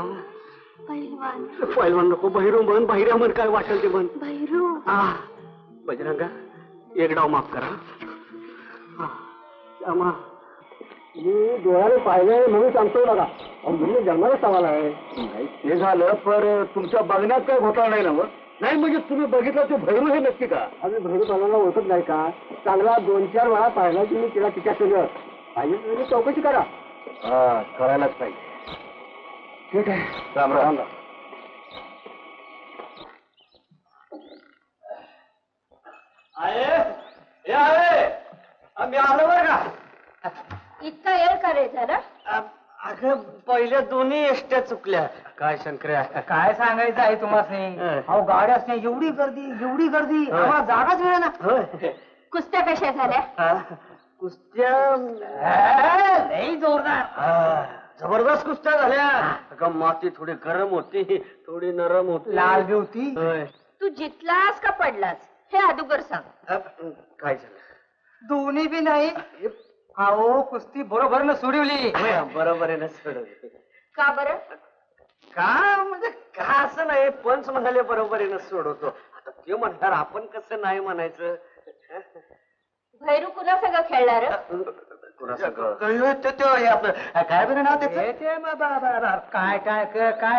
पैलवान. पैलवान नको, भैरू म्हण, भैऱ्या म्हण, काय वाटेल ते म्हण. भैरू. बजरंगा एक डाव माफ करा. श्यामा. मी डोळ्याने पाहिजे म्हणून सांगतो बघा. म्हणजे जन्माला सवाल आहे. ते झालं पर तुमच्या बघण्यात काय घोटाळा नाही ना? नाही म्हणजे तुम्ही बघितलं ते भैरू हे नक्की का? आम्ही भैरू पाहिला ओळखत नाही का? चांगला 2-4 वेळा पाहिला की मी तिला तिच्या केलं पाहिजे तुम्ही चौकशी करा. करायलाच पाहिजे. ठीक आहे. राम राम. मी आलो बरं का. इतका येळ का रे जरा? अगं पहिल्या दोन्ही एसट्या चुकल्या. काय शंकर्या, काय सांगायचं आहे तुम्हाला? अहो गाड्या असणे एवढी गर्दी आम्हाला जागाच मिळेना. कुस्त्या कशा झाल्या? कुस्त्या लई जोरदार. जबरदस्त कुस्त्या झाल्या. अगं माती थोडी गरम होती, थोडी नरम होती. लाल बी होती. तू जितलास का पडलास हे अगोदर सांग. काय झालं? दोन्ही बी नाही. अहो कुस्ती बरोबर न सोडवली. बरोबर आहे ना सोडवली. का बरं? का म्हणजे का असं नाही, पंच म्हणाले बरोबर आहे ना सोडवतो. आता ते म्हणणार आपण कसं नाही म्हणायचं. भैरू कुणा संग खेळणार? काय बरं नाव त्याचं? काय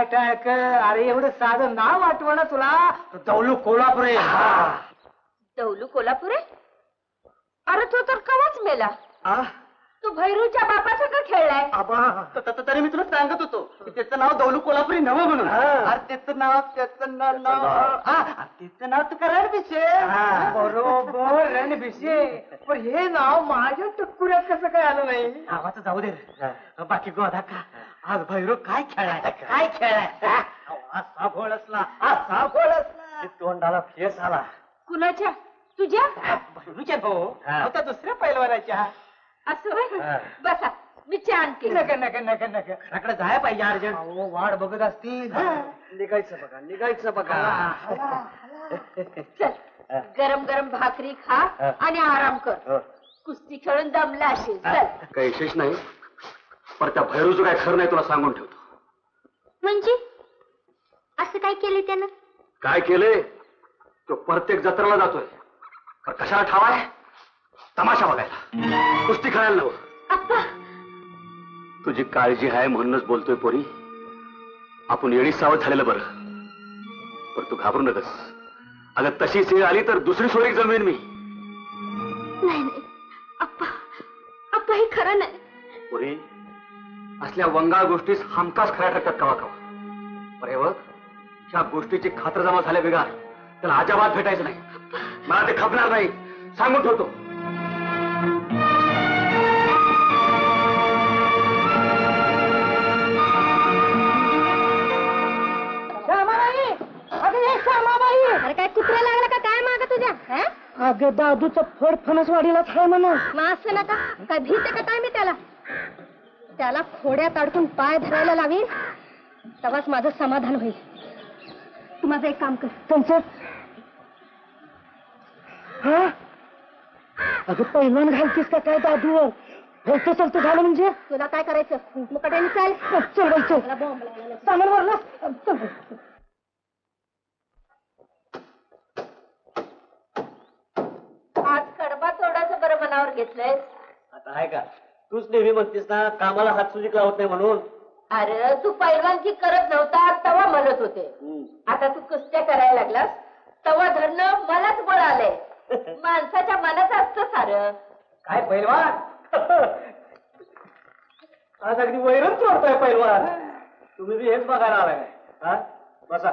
टाळक. अरे एवढं साधं नाव आठवण ना तुला? दौलू कोल्हापुरे. दौलू कोल्हापुरे? अरे तो तर कवाच मेला. तू भैरूच्या बापाचं का खेळलाय? तरी मी तुला सांगत होतो की त्याचं नाव दौलू कोल्हापुरी नवं म्हणून. अरे त्याचं नाव तर रणभिषे. बरोबर रणभिषे. पण हे नाव माझ्या टुकुऱ्यात कसं काय आलं नाही? नावाचं जाऊ दे. बाकी गोदा का आज भैरू काय खेळाय? असा घोळसला तोंडाला फेस आला. कुणाच्या? तुझ्या? भैरूच्या भाऊ आता दुसऱ्या पैलवानाच्या. असं होय? बसा मी चहा आणते. नका घराकडे जाय पाहिजे अर्जंट. वाट बघत असतील. निघायचं बघा. चल गरम गरम भाकरी खा आणि आराम कर. कुस्ती खेळून दमला असेल. चल. काही विशेष नाही, पण त्या भैरूचं काय खरं नाही तुला सांगून ठेवतो. म्हणजे असं काय केलं त्यानं? काय केलंय? तो प्रत्येक जत्रेला जातोय. पण कशाला ठावाय? तमाशा बघायला, कुस्ती खेळायला नव्हतं. तुझी काळजी आहे म्हणूनच बोलतोय पोरी. आपण येळी सावध झालेलं बरं. पण तू घाबरू नकस. अगं तशी सेळ आली तर दुसरी सोयी जमवेन मी. नाही अप्पा हे खरं नाही. पोरी असल्या वंगाळ गोष्टीस हमखास खऱ्या ठरतात कवा कवा. बरे बघ, ह्या गोष्टीची खातरजमा झाल्या बिगार त्याला अजाबात भेटायचं नाही. मला ते खपणार नाही, सांगून ठेवतो. अरे काय कुत्रा लागला का काय माग तुझ्या? अगं दादूचा फड फणसवाडीलाच आहे म्हणून. मग असं नका काय भीते का काय मी त्याला खोड्यात अडकून पाय धरायला लावीन तेव्हाच माझं समाधान होईल. तू माझं एक काम कर. त्यांचं अगं पैलवान घालतीस का काय दादूवर? बोलतो चलतो झालं म्हणजे? तुला काय करायचं मुकट्याने चाल. चल बाई चल. मला बॉम्ब लागला. सामान भरलं. चल बाई. आज कडबा तोडाचं बरं मनावर घेतलंय. आता आहे का? तूच नेहमी म्हणतेस ना कामाला हात सुजी लावत नाही म्हणून. अरे तू पैलवानकी करत नव्हता तवा म्हणत होते. आता तू कुस्त्या करायला लागलास तवा धरणं मलाच बळ आलंय. माणसाच्या मनात असतं सारं. काय पैलवान? आज अगदी वैरण चोरतोय पैलवान. तुम्ही बी हेच बघायला आलाय. बसा.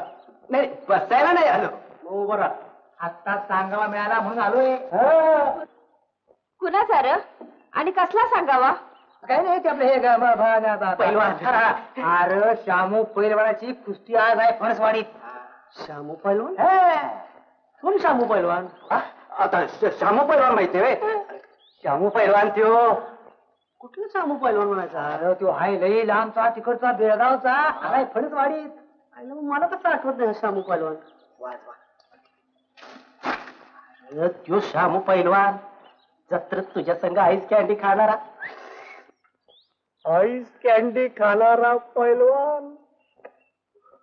नाही बसायला नाही आलो. हो बरा आता सांगावा मिळाला म्हणून आलोय. कुणा सारं आणि कसला सांगावा? काय नाही ते आपलं हे पैलवान. अरे शामू पैलवानाची कुस्ती आज आहे फणसवाडीत. श्यामू पैलवान? कोण शामू पैलवान? आता श्यामू पैलवान माहितीये श्यामू पैलवान त्यो कुठलं शामू पैलवान म्हणायचा? अरे तो आहे लई लांबचा, तिकडचा, बेळगावचा, आलाय फणसवाडीत. अरे मला कसं आठवत नाही शामू पैलवान. अरे त्यो श्यामू पैलवान जत्रेत तुझ्या संग आईस कॅन्डी खाणारा. आईस कॅन्डी खाणारा पैलवान.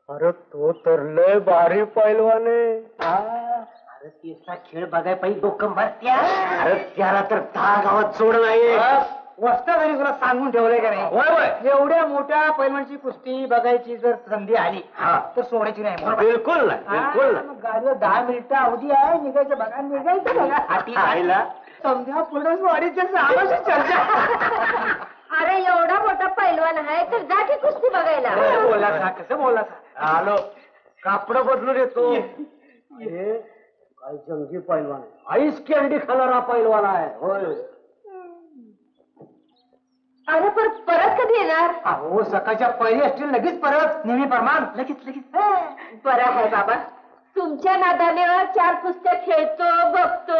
अरे तो तर लय भारी पैलवान आहे. अरे तिचा खेळ बघाय पाहिजे डोकं भरत्या. अरे त्याला तर 10 गावात जोड नाही. वस्तावरी तुला सांगून ठेवलंय का नाही? होय होय एवढ्या मोठ्या पैलवानची कुस्ती बघायची जर संधी आली तर सोडायची नाही. बिलकुल नाही बिलकुल नाही. मग गाडीवर 10 मिनिटं अवधी आहे, निघायचं बघा, निघायचं बघा. हाती आईला समजा फणसवाडीच्या सामाशी चर्चा. अरे एवढा मोठा पैलवान आहे तर जा की कुस्ती बघायला. बोलासा कसं बोलासा. आलो कापड बदलून येतो. हे काय जंगी पैलवान आहे. आईस कॅन्डी खाणारा पैलवान आहे. होय. अरे पण परत कधी येणार? अहो सकाळच्या पहिली असतील लगेच परत नेहमी प्रमाण लगेच लगेच. बरं आहे बाबा, तुमच्या नादाने 4 कुस्त्या खेळतो बघतो.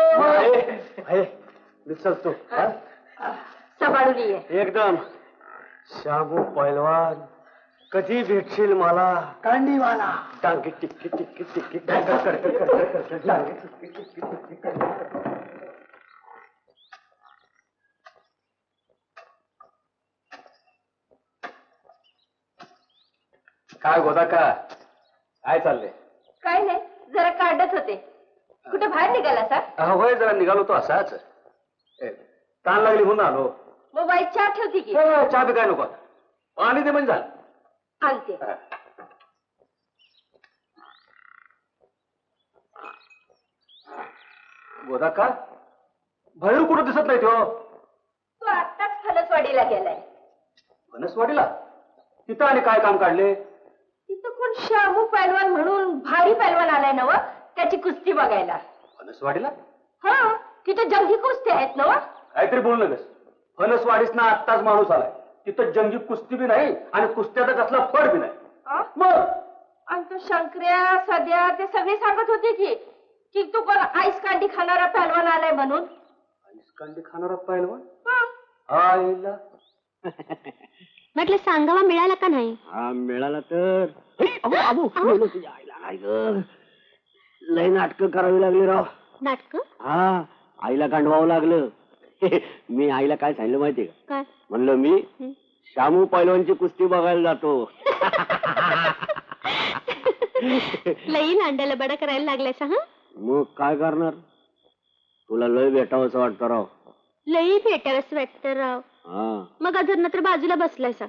मी चलतो. सांभाळून ये. एकदम श्यामू पैलवान कधी भेटशील मला? कांडीवाला. टांगे टिक्की टिक्की टिक्की टांगे टिक्की टिक्की टिक्की. काय गोदा का काय चाललंय? काय नाही, जरा काढत होते. कुठे बाहेर निघाला सर? होय जरा निघालो तो असाच. ताण लागली म्हणून आलो. मोबाईल चहा ठेवते की? चहा बी काय नको पाणी दे म्हणजे झालं. आणते. गोदा का भैरू कुठं दिसत नाही तो? तो आत्ताच फणसवाडीला गेलाय. फणसवाडीला? तिथं आणि काय काम काढले? तिथं कोण शामू पैलवान म्हणून भारी पैलवान आलाय ना व, त्याची कुस्ती बघायला. फणसवाडीला? हा, तिथं जंगी कुस्ती आहेत ना व. काहीतरी बोलू नकस. फणसवाडीस ना आत्ताच माणूस आलाय. तिथं जंगी कुस्ती बी नाही आणि कुस्त्याचा कसला फड बी नाही. मग आणि तो शंकर्या सध्या ते सगळे सांगत होते की तू कोण आईस कांडी खाणारा पैलवान आलाय म्हणून. आईस कांडी खाणारा पैलवान? हा. आईला म्हटलं सांगावा मिळाला का नाही? हा मिळाला तर. तुझ्या आईला काय ग, लय नाटकं करावी लागली राव. नाटक? हा आईला कांडवावं लागलं. मी आईला काय सांगितलं माहितीये का? काय म्हणलं मी शामू पैलवानची कुस्ती बघायला जातो. लई नांडाला बडा करायला लागलायस हा? मग काय करणार, तुला लय भेटावंसं वाटतं राव. लई भेटावंस वाटतं राव. हा मग अजून तर बाजूला बसलायसा,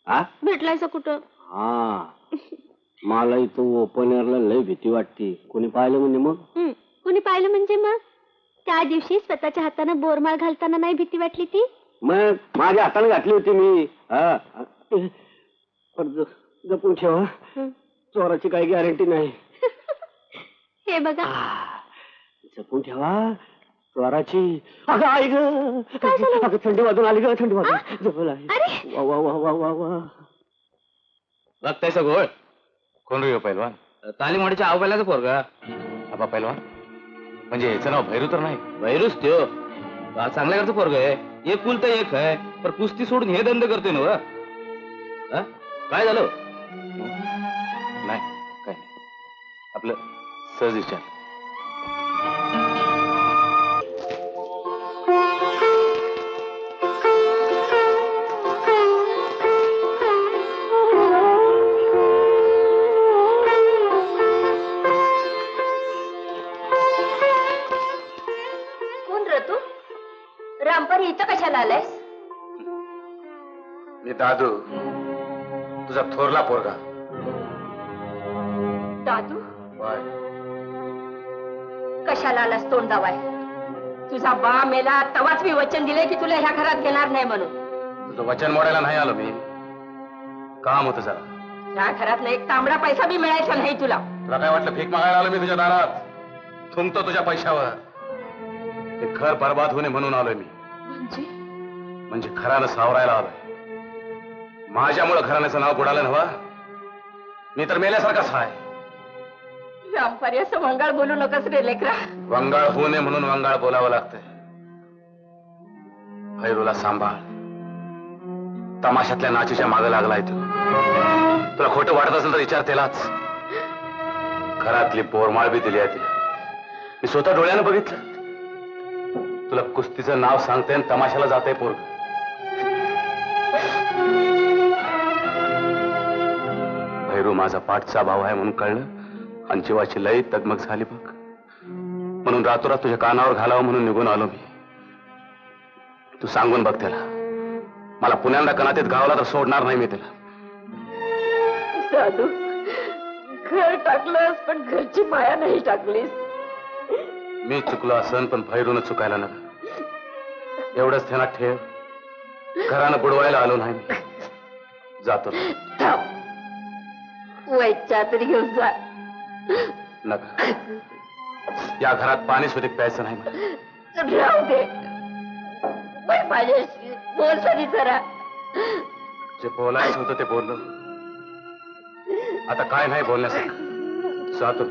हा भेटलायसा कुठं? हा मला इथं ओपन एअरला लय भीती वाटते. कोणी पाहिलं म्हणजे मग? कुणी पाहिलं म्हणजे मग? त्या दिवशी स्वतःच्या हातानं बोरमाळ घालताना नाही भीती वाटली ती? मग माझ्या हाताने घातली होती मी. हा पण जपून ठेवा, चोराची काही गॅरंटी नाही. हे बघा, जपून ठेवा चोराची. अगं आई ग, अगं थंडी वाजून आली ग, थंडी वाजून जवळ आली. वा वा वा वा वा वा. लागतायचा गोळ कोण रे पैलवान? तालीमवाडीच्या आवबायलाचा पोरगा. आबा पैलवान म्हणजे याचं नाव भैरू तर नाही? भैरूच त्यो चांगल्या करतो पोरग आहे. एक कुल तर एक आहे, पण कुस्ती सोडून हे धंदे करतोय ना. काय झालं? नाही काय नाही, आपलं सहज विचार. रामपर इथं कशाला आलायस? मी दादू, तुझा थोरला पोरगा. दादू? कशाला आलास तोंड दावाय? तुझा बा मेला तवाच मी वचन दिले की तुला ह्या घरात घेणार नाही म्हणून. तुझं वचन मोडायला नाही आलो मी, काम होतं जरा. ह्या घरात एक तांबडा पैसा बी मिळायचा नाही तुला. तुला काय वाटलं भीक मागायला आलो मी तुझ्या दारात? थुंकतो तुझ्या पैशावर. ते घर बर्बाद होणे म्हणून आलोय मी. म्हणजे घरानं सावरायला आलोय. माझ्यामुळे घराण्याचं नाव बुडालं नव्हा. मी तर मेल्यासारखाच आहे. व्यापारी असं वंगाळ बोलू नकस रे लेकरा. वंगाळ होऊ नये म्हणून वंगाळ बोलावं लागतंय. भैरूला सांभाळ. तमाशातल्या नाचीच्या मागे लागलाय तू. तुला खोटं वाटत असेल तर विचार त्यालाच. घरातली बोरमाळ बी दिली आहे तिला. मी स्वतः डोळ्यानं बघितलं. तुला कुस्तीचं नाव सांगते आणि तमाशाला जाते पोरग. भैरू माझा पाठचा भाव आहे म्हणून कळलं आणि जीवाची लई तगमग झाली बघ. म्हणून रातोरात तुझ्या कानावर घालावं म्हणून निघून आलो मी. तू सांगून बघ त्याला. मला पुण्यांदा कनातीत गावला तर सोडणार नाही मी त्याला. साधू, घर टाकलंस पण घरची माया नाही टाकलीस. मी चुकलो असन पण भैरूनं चुकायला नका. एवढंच ध्यानात ठेव. घरानं बुडवायला आलो नाही मी. जातो. वैच्या तरी घेऊन जा. नका. या घरात पाणी सुद्धा प्यायचं नाही मला. राहू दे. पण माझ्याशी बोल तरी जरा. जे बोलायचं होतं ते बोललो. आता काय नाही बोलण्यासारखं. जातो.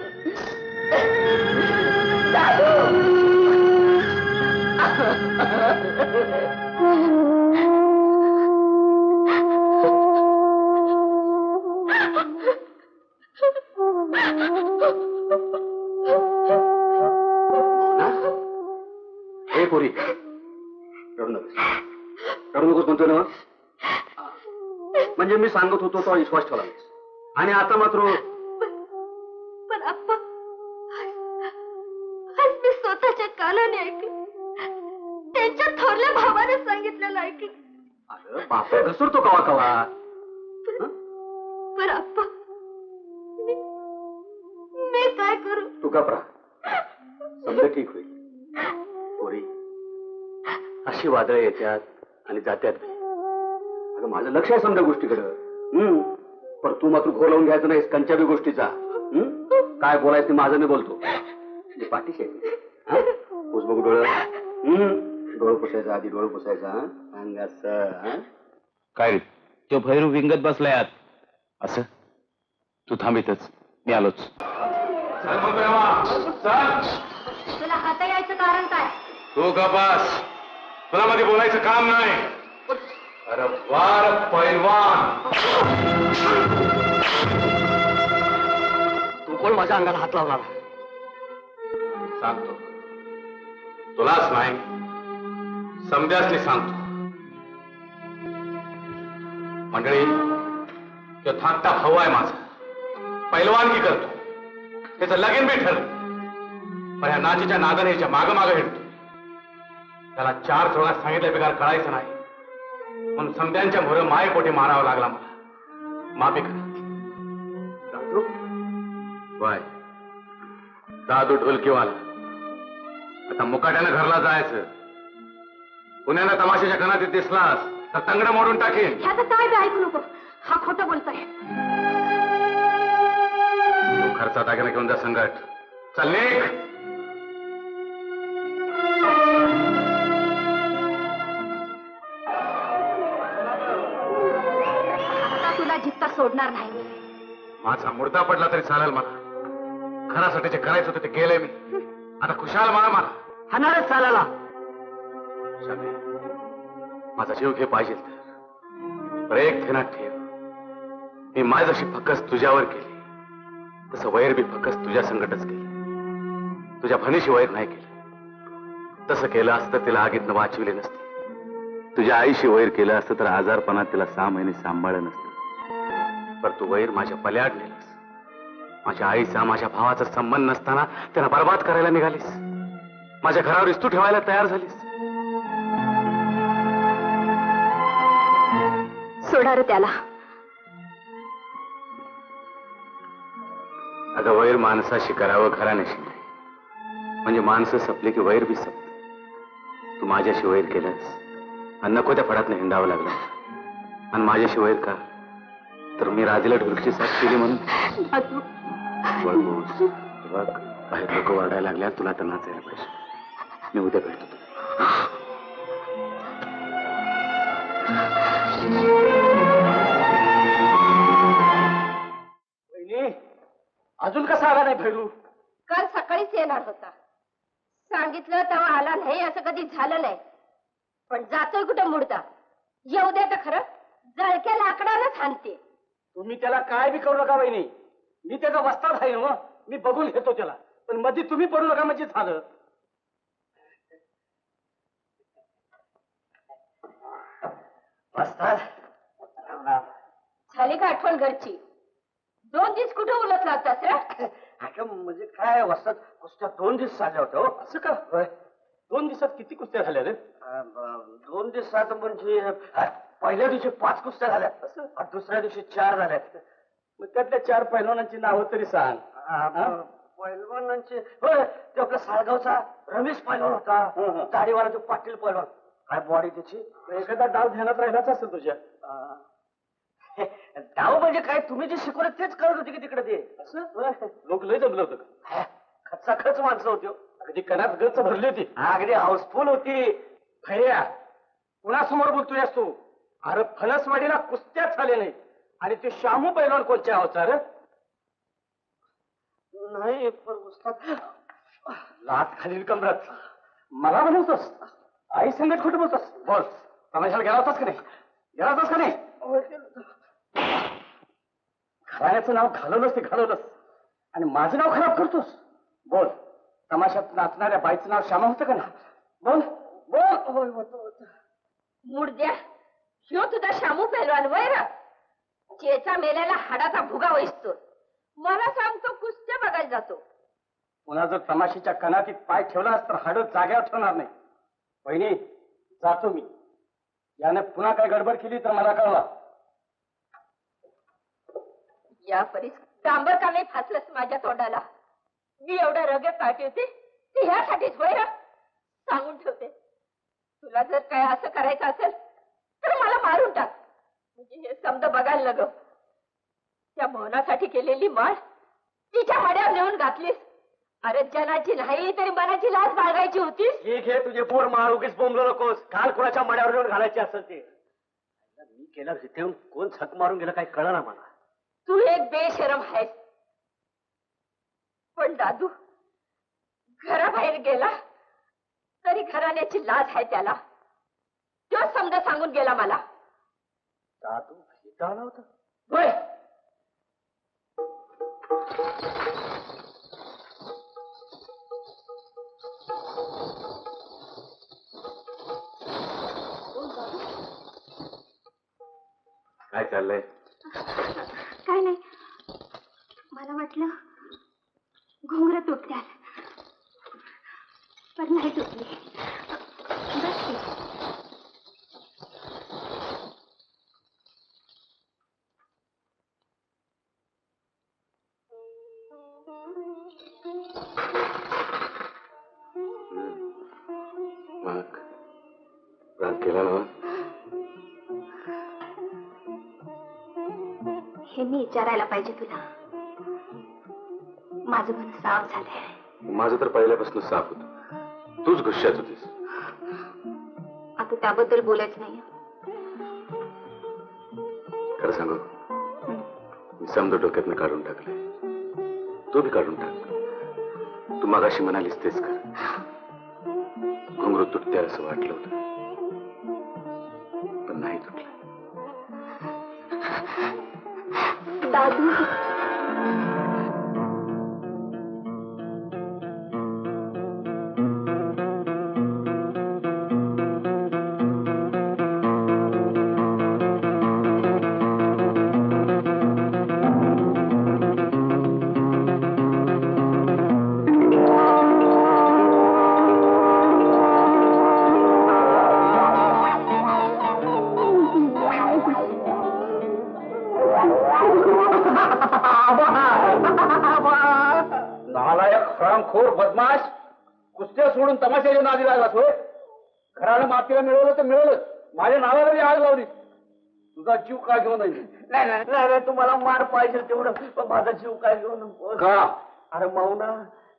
हे पोरी, रडू नकोस. रडू नकोस म्हणतोय ना. म्हणजे मी सांगत होतो तो विश्वास ठेवला आणि आता मात्र. पण आप्पा, आज मी स्वतःच्या कानाने ऐकलं. त्यांच्या थोरल्या भावाने सांगितलेलं ऐकलं. अरे बापा घसरतो कवा कवा. पण आप्पा, मी काय करू? तू घबरा. समजा ठीक होईल. पोरी, अशी वादळ येतात आणि जात्यात. अगं माझं लक्ष आहे समजा गोष्टीकडं. पण तू मात्र घोर लावून घ्यायचं नाहीस कंच्या बी गोष्टीचा. काय बोलायचं ते माझं मी बोलतो. म्हणजे पाठीशी आहे. पुस बघू डोळं. डोळं पुसायचं आधी. डोळं पुसायचा. अंगाचं. काय रे तो भैरू विंगत बसलाय आत. असं तू थांबितच. मी आलोच. तुला हात यायचं कारण काय? तू गपास. तुला मध्ये बोलायचं काम नाही. अरे वार पैलवान. तू कोण माझ्या अंगाला हात लावणार? सांगतो. तुलाच नाही समजासनी सांगतो. मंडळी, तो धाकटा भाऊ आहे माझा. पैलवानगी करतो. त्याचं लगीन बी ठरलं. पण ह्या नाचीच्या नादाने ह्याच्या मागं मागं हिंडतो. त्याला 4 चोळ्यात सांगितलं बेकार कळायचं नाही म्हणून समद्यांच्या मोर मायपोटी मारावं लागला मला. माफी करा. दादू बाय. दादू ढोलकीवाला. आता मुकाट्यानं घरला जायचं. पुण्याला तमाशाच्या कणात दिसलास तर तंगड मोडून टाकेन. ह्याचं काय बी ऐकू नको. हा खोटं बोलतोय. तू खर्चा दागिना घेऊन जा संकट. चल निघ. आता तुला जित्ता सोडणार नाही. माझा मुर्दा पडला तरी चालेल मला. घरासाठी जे करायचं होतं ते केलंय मी. आता खुशाल मला. हाणारच चालायला. शामे, माझा जीव घे पाहिजे तर एक ध्यानात ठेव. मी माझ्याशी फकस तुझ्यावर केली तसं वैर बी फकस तुझ्या संकटच केलं. तुझ्या भनीशी वैर नाही केलं. तसं केलं असतं तिला आगीतनं वाचविले नसते. तुझ्या आईशी वैर केलं असतं तर आजारपणात तिला 6 महिने सांभाळलं नसतं. पण तू वैर माझ्या पल्याड नेलंस. माझ्या आईचा माझ्या भावाचा संबंध नसताना त्यांना बर्बाद करायला निघालीस. माझ्या घरावर इस्तू ठेवायला तयार झालीस. सोडा रे त्याला. अगं वैर माणसाशी करावं घराण्याशी नाही. म्हणजे माणसं संपली की वैर बी संपत. तू माझ्याशी वैर केलंस आणि नको त्या फडात हिंडावं लागलं. आणि माझ्याशी वैर का तर मी राधीला ढोलकीची साथ केली म्हणून. बघ बाहेर लोक वाढायला लागल्या. तुला तर नाचायला पाहिजे. मी उद्या भेटतो. अजून कसा आला नाही भैरू? काल सकाळीच येणार होता. सांगितलं तेव्हा आला नाही असं कधी झालं नाही. पण जातोय कुठं मुडता? येऊ दे तर खरं, जळक्या लाकडानच हाणते. तुम्ही त्याला काय बी करू नका वहिनी. मी त्याचा वस्ताद आहे ना, मी बघून घेतो त्याला. पण मध्ये तुम्ही पडू नका म्हणजे झालं. वस्ताद झाली का आठवण घरची? 2 दिवस कुठं उलट लागतास रे? अगं म्हणजे काय वस्ताद, कुस्त्या 2 दिवस झाल्या होत्या हो. असं का? 2 दिवसात किती कुस्त्या झाल्या रे? 2 दिवसात म्हणजे पहिल्या दिवशी 5 कुस्त्या झाल्या, दुसऱ्या दिवशी 4 झाल्या. मग त्यातल्या 4 पैलवानांची नावं तरी सांग. पैलवानांचे होय, ते आपला साळगावचा रमेश पैलवान होता, दाढीवाला तो पाटील पैलवान. काय बॉडी त्याची. एखादा डाव ध्यानात राहिलाच असेल तुझ्या. डाव म्हणजे काय, तुम्ही जे शिकवलं तेच करत होते की तिकडे ते. असं लोक लय जमलं होतं का? खचा खच माणसं होती हो. अगदी कणात गच भरली होती. अगदी हाऊसफुल होती. भैया, कुणासमोर बोलतोय तू? अरे फणसवाडीला कुस्त्याच झाले नाही. आणि ते शामू पैलवान कोणच्या होता रे? नाही पण उस्ताद, लात खालील कमरात मला बनवतोस? आई संगत कुठे बोलतोस? बोल, तमाशाला गेला होतास का नाही? गेला होतास का नाही? घराण्याचं नाव घालवलंस ते घालवलंस, आणि माझं नाव खराब करतोस. बोल, तमाशात नाचणाऱ्या बाईचं नाव श्यामा होतं का नाही? बोल बोल. मुडद्या, ह्यो तुझा शामू पैलवान वय रा? चेचा मेल्याला हाडाचा भुगा वैसतो. मला सांगतो कुस्त्या बघायला जातो. पुन्हा जर तमाशीच्या कणातीत पाय ठेवलास तर हाडं जाग्यावर ठेवणार नाही. वहिनी, जातो मी. याने पुन्हा काय गडबड केली तर मला कळवा. या परीस डांबर का नाही फासलंस माझ्या तोंडाला? मी एवढ्या रगे काढते ते ह्यासाठीच होय रा? सांगून ठेवते, तुला जर काय असं करायचं असेल तर मला मारून टाक. म्हणजे हे समज बघायला नको. त्या मोहनासाठी केलेली माळ तिच्या मड्यावर नेऊन घातलीस. अरे जनाची नाही तरी मनाची लाज बाळगायची होतीस. ठीक आहे, तुझे पोर मार, उगीच बोंबलो नकोस. काल कुणाच्या मड्यावर नेऊन घालायची असेल ते. मी केलं तिथे येऊन कोण झक मारून गेलं काही कळलं ना मला. तू एक बेशरम आहेस. पण दादू घराबाहेर गेला तरी घराण्याची लाज आहे त्याला. तो समजा सांगून गेला मला. दादू इथं आला होता? होय. काय चाललंय? काय नाही, मला वाटलं घुंगरं तुटत्याल, पण नाही तुटली. बस की. मग राग केला ना? हे मी विचारायला पाहिजे तुला. माझं मन साफ झालंय. माझं तर पहिल्यापासून साफ होत. तूच गुस्स्यात होतीस. आता त्याबद्दल बोलायचं नाही. खरं सांगू, मी समजा डोक्यातनं काढून टाकले. तू बी काढून टाक. तू मगाशी म्हणालीस तेच कर. घुंगरू तुटते असं वाटलं होतं, पण नाही तुटलं. दादू, नालायक, हरामखोर, बदमाश, कुस्त्या सोडून तमाशाच्या नादी लागलास होय? घरानं मातीला मिळवलं तर मिळवलं, माझ्या नावाला बी आग लावली. तुझा जीव काय घेऊन नाही, तुम्हाला मार पाहिजे तेवढं, पण माझा जीव काय घेऊन का? अरे माऊना,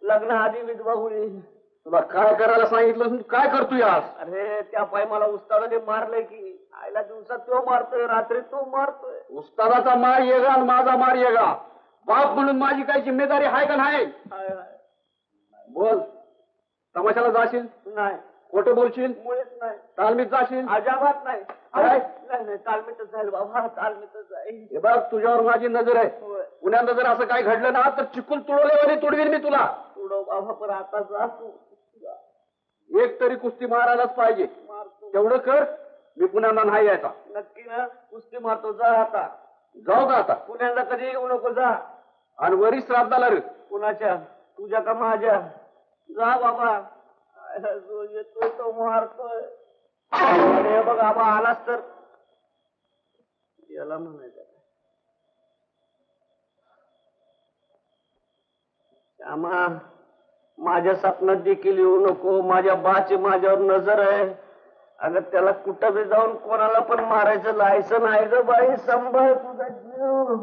लग्न आधी विधवा होईल. तुला काय करायला सांगितलं? तू काय करतोय आज? अरे त्या पाय मला उस्तादाने मारलंय की. आयला दिवसात तो मारतोय, रात्री तो मारतोय. उस्तादाचा मार येगा आणि माझा मार येगा. बाप म्हणून माझी काही जिम्मेदारी आहे का नाही? बोल. तमाशाला जाशील? नाही. खोटं बोलशील? मुळेच नाही. तालमीत जाशील? अजाबात नाही. नाही तालमीतच जाईल बाबा, तालमीतच जाईल. हे बघ, तुझ्यावर माझी नजर आहे. पुण्यात जर असं काही घडलं ना तर चिकून तुडवल्यावर तुडवीन मी तुला. तुडव बाबा, पण आता जा तू. एक तरी कुस्ती मारायलाच पाहिजे. तेवढं कर. मी पुण्याला नाही यायचा. नक्की ना? कुस्ती मारतो. जा आता. जाऊ का आता? पुण्याला कधी येऊ नको. जा. आणि वरी श्राद्धाला रे. कुणाच्या? तुझ्या का माझ्या? जा बाबा. जो येतोय तो मारतोय. हे बघ आबा आलास तर याला म्हणायचं श्यामा, माझ्या स्वप्नात देखील येऊ नको. माझ्या बाची माझ्यावर नजर आहे. अगं त्याला कुठं बी जाऊन कोणाला पण मारायचं लायसन आहे ग बाई. सांभाळ तुझा जीव.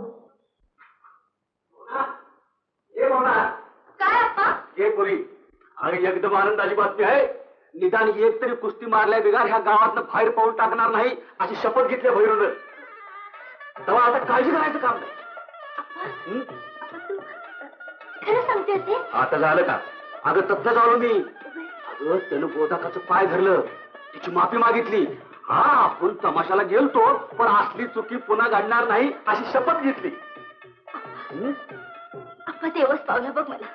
काय अप्पा? हे पुरी, आणि एकदम आनंदाची बातमी आहे. निदान एक तरी कुस्ती मारल्या बिगार ह्या गावातनं बाहेर पाऊल टाकणार नाही अशी शपथ घेतली भैरून. तेव्हा आता काळजी करायचं काम नाही. खरं सांगते ते? आता झालं का? अगं तब्द झालो मी. अगं त्यानं गोदाकाचं पाय धरलं, तिची माफी मागितली. हा, आपण तमाशाला गेलतो पण असली चुकी पुन्हा घडणार नाही अशी शपथ घेतली. अप्पा देवच पावला बघ मला.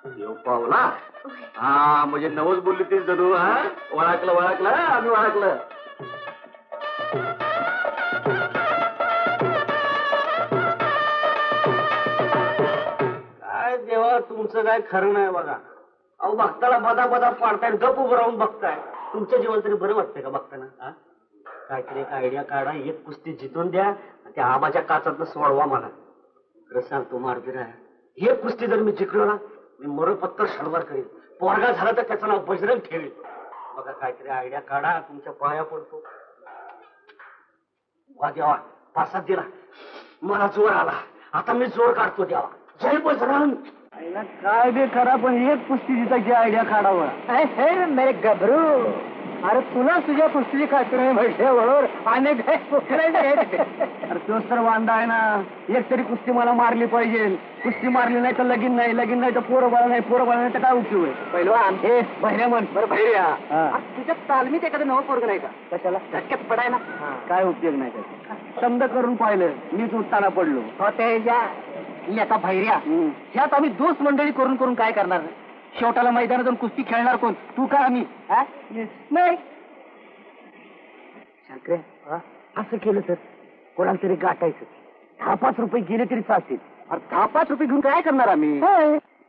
देव पावला? हा, म्हणजे नवस बोलली तीच जणू. हा, ओळखलं आम्ही ओळखलं. काय देवा, तुमचं काय खरं नाही बघा. अहो बघताना बदा पाडताय, गप उभं राहून बघताय. तुमच्या जीवन तरी बरं वाटतंय का बघताना? काहीतरी एक आयडिया काढा, एक कुस्ती जितून द्या, त्या आबाच्या काचातनं सोडवा मला. खरं सांगतो मारबीर आहे, एक कुस्ती जर मी जिंकलो ना, मी मरोपत्तर शनिवार करेल. पोरगा झाला तर त्याचं नाव बजरंग ठेवेल. बघा काहीतरी आयडिया काढा, तुमच्या पाया पडतो. वा देवा, पासात दिला, मला जोर आला. आता मी जोर काढतो देवा. जय बजरंग. काय बे करा, पण एक कुस्ती जितायची आयडिया काढावा. मेरे गबरू, अरे तुला तुझ्या कुस्तीची खात्री म्हटल्यावर अनेक अरे तोच तर वांदा आहे ना. एक तरी कुस्ती मला मारली पाहिजे. कुस्ती मारली नाही तर लगीन नाही, लगीन नाही तर पोरं बाळ नाही, पोरं बाळ नाही तर काय उपयोग आहे? पहिलवान हे भैऱ्या म्हण. बरं भैऱ्या, तुझ्या तालमीत एखादं नवं पोरग नाही का? कशाला? धक्क्यात पडायला. काय उपयोग नाही त्याचा. समद करून पाहिलं, मीच उत्ताना पडलो. आता भैऱ्या, ह्यात आम्ही दोस्त मंडळी करून करून काय करणार? शेवटाला मैदानात जाऊन कुस्ती खेळणार कोण? तू का आम्ही? नाही. शंकरे, असं केलं तर कोणाला तरी गाठायचं. 10-5 रुपये गेले तरी चालतील. 10-5 रुपये घेऊन काय करणार आम्ही?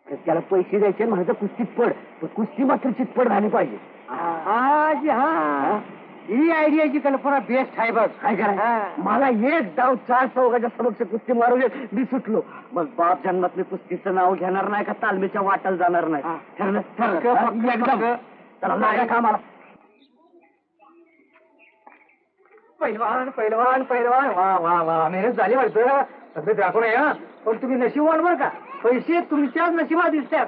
त्याला पैसे द्यायचे, माझं कुस्तीत पड. पण कुस्ती मात्र चितपड झाली पाहिजे. हा, ही आयडियाची कल्पना बेस्ट आहे बघ. काय करा, मला एक डाव 4 चौघाच्या समक्ष कुस्ती मारू दे, मी सुटलो. मग बाप जन्मात मी कुस्तीचं नाव घेणार नाही का तालमीच्या वाटाला जाणार नाही. एकदम त्याला लागा कामाला. पहिलवान पहिलवान पहिलवान, वा वा वा, मेहनत झाली वाटतं. तब्येत दाखवून या. पण तुम्ही नशीबवान बरं का, पैसे तुमच्याच नशिबात दिसतात.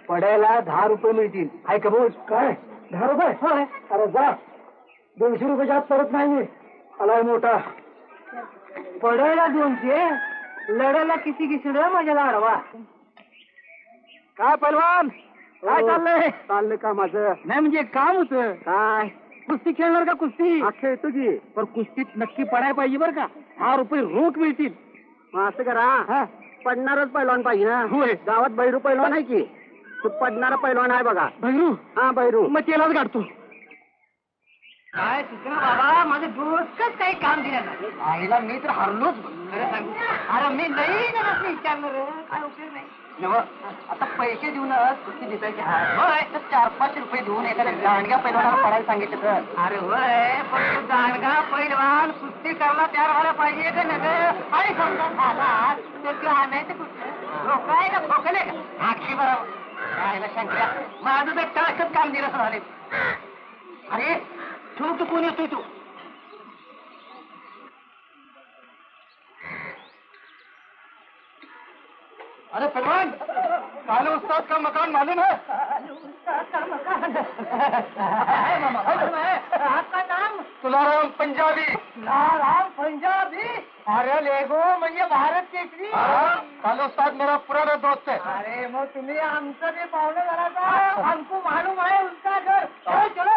पडायला 10 रुपये मिळतील. आहे का बोल? काय 10 रुपये? अरे जा, 200 रुपयाच्या आत परत नाही मी. आलाय मोठा. पडायला 200, लढायला किती किसड माझ्या लाडवा. काय पहिलवान, काय चाललंय? चाललंय का माझं? नाही म्हणजे काम होतं. काय कुस्ती खेळणार का? कुस्ती खेळतो की, पण कुस्तीत नक्की पडायला पाहिजे बरं का. 10 रुपये रोख मिळतील. असं करा, पडणारच पैलवान पाहिजे ना. होय, गावात बैरू पैलवान आहे की. तू पडणारा पैलवान आहे बघा. बैरू? हा बैरू. मग त्यालाच काढतो. काय सुचना बाबा, माझं डोसकच काही काम दिलं नाही. आईला मी तर हरलोच. खरं सांगू, अरे मी नाही विचारणार, काय उपयोग नाही. आता पैसे देऊनच कुस्ती दिसायची आहे. तर 4-5 रुपये देऊन एखाद्या दांडग्या पैलवानाला पडायला सांगितलं तर. अरे होय, पण तू दांडगा पैलवान कुस्ती करायला तयार व्हायला पाहिजे का नग? आणि समजा झाला तर आणायचं कुठं? लोक आहे का? खोकले का? अगदी बरोबर. राहायला शंकर्या, माझं तर टाकच काम दिलं झाले. अरे तू कोण येतोय तू? अरे पहलवान, काले उस्ताद का मकान मालूम है? आपका नाम? तुलाराम पंजाबी. तुलाराम पंजाबी? अरे लेगो म्हणजे भारत केसरी उस्ताद मेरा पुराना दोस्त है. अरे मग तुम्ही आमचं ते पाहुणं घराचा हमको मालूम आहे उनका घर चलो